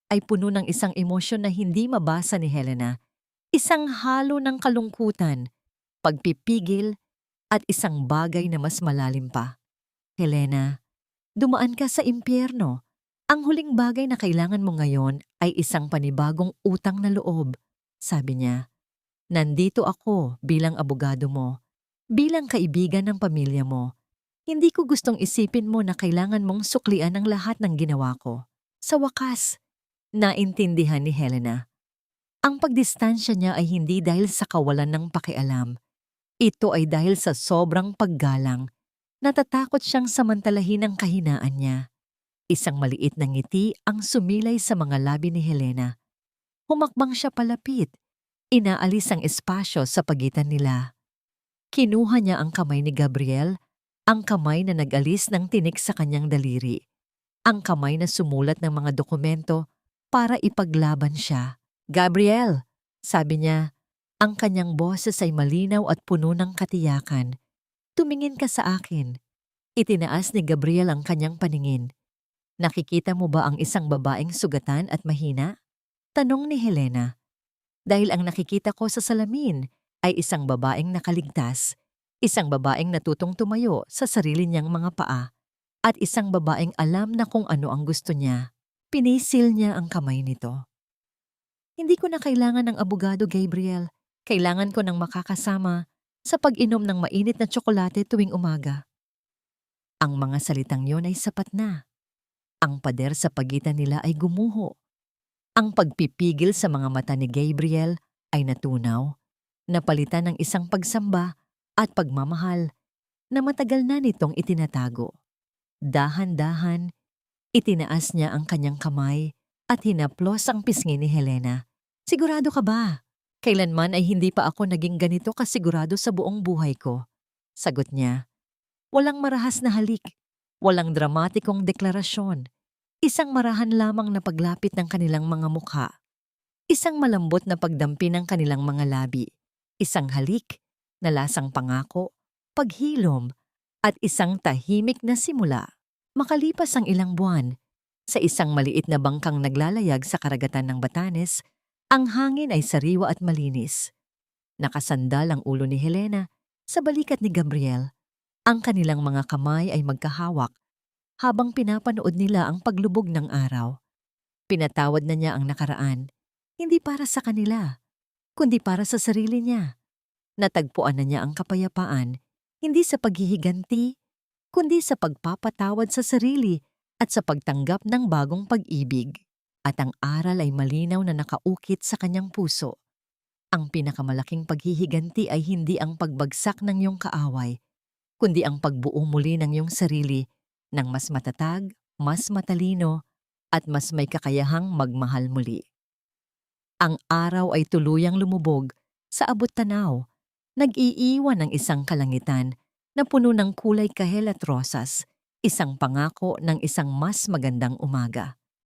ay puno ng isang emosyon na hindi mabasa ni Helena. Isang halo ng kalungkutan, pagpipigil, at isang bagay na mas malalim pa. "Helena, dumaan ka sa impyerno. Ang huling bagay na kailangan mo ngayon ay isang panibagong utang na loob," sabi niya. "Nandito ako bilang abogado mo, bilang kaibigan ng pamilya mo. Hindi ko gustong isipin mo na kailangan mong suklian ang lahat ng ginawa ko." Sa wakas, naintindihan ni Helena. Ang pagdistansya niya ay hindi dahil sa kawalan ng pakialam. Ito ay dahil sa sobrang paggalang. Natatakot siyang samantalahin ang kahinaan niya. Isang maliit na ngiti ang sumilay sa mga labi ni Helena. Humakbang siya palapit. Inaalis ang espasyo sa pagitan nila. Kinuha niya ang kamay ni Gabriel, ang kamay na nag-alis ng tinik sa kanyang daliri. Ang kamay na sumulat ng mga dokumento para ipaglaban siya. "Gabriel," sabi niya, ang kanyang boses ay malinaw at puno ng katiyakan. "Tumingin ka sa akin." Itinaas ni Gabriel ang kanyang paningin. "Nakikita mo ba ang isang babaeng sugatan at mahina?" tanong ni Helena. "Dahil ang nakikita ko sa salamin ay isang babaeng nakaligtas, isang babaeng natutong tumayo sa sarili niyang mga paa, at isang babaeng alam na kung ano ang gusto niya." Pinisil niya ang kamay nito. "Hindi ko na kailangan ng abogado, Gabriel. Kailangan ko ng makakasama sa pag-inom ng mainit na tsokolate tuwing umaga." Ang mga salitang yon ay sapat na. Ang pader sa pagitan nila ay gumuho. Ang pagpipigil sa mga mata ni Gabriel ay natunaw, napalitan ng isang pagsamba at pagmamahal na matagal na nitong itinatago. Dahan-dahan, itinaas niya ang kanyang kamay at hinaplos ang pisngi ni Helena. "Sigurado ka ba? Kailanman ay hindi pa ako naging ganito kasigurado sa buong buhay ko," sagot niya. Walang marahas na halik, walang dramatikong deklarasyon. Isang marahan lamang na paglapit ng kanilang mga mukha. Isang malambot na pagdampi ng kanilang mga labi. Isang halik na lasang pangako, paghilom, at isang tahimik na simula. Makalipas ang ilang buwan, sa isang maliit na bangkang naglalayag sa karagatan ng Batanes, ang hangin ay sariwa at malinis. Nakasandal ang ulo ni Helena sa balikat ni Gabriel. Ang kanilang mga kamay ay magkahawak habang pinapanood nila ang paglubog ng araw. Pinatawad na niya ang nakaraan, hindi para sa kanila, kundi para sa sarili niya. Natagpuan na niya ang kapayapaan, hindi sa paghihiganti, kundi sa pagpapatawad sa sarili at sa pagtanggap ng bagong pag-ibig. At ang aral ay malinaw na nakaukit sa kanyang puso. Ang pinakamalaking paghihiganti ay hindi ang pagbagsak ng iyong kaaway, kundi ang pagbuo muli ng iyong sarili ng mas matatag, mas matalino, at mas may kakayahang magmahal muli. Ang araw ay tuluyang lumubog sa abot-tanaw, nag-iiwan ng isang kalangitan na puno ng kulay kahel at rosas, isang pangako ng isang mas magandang umaga.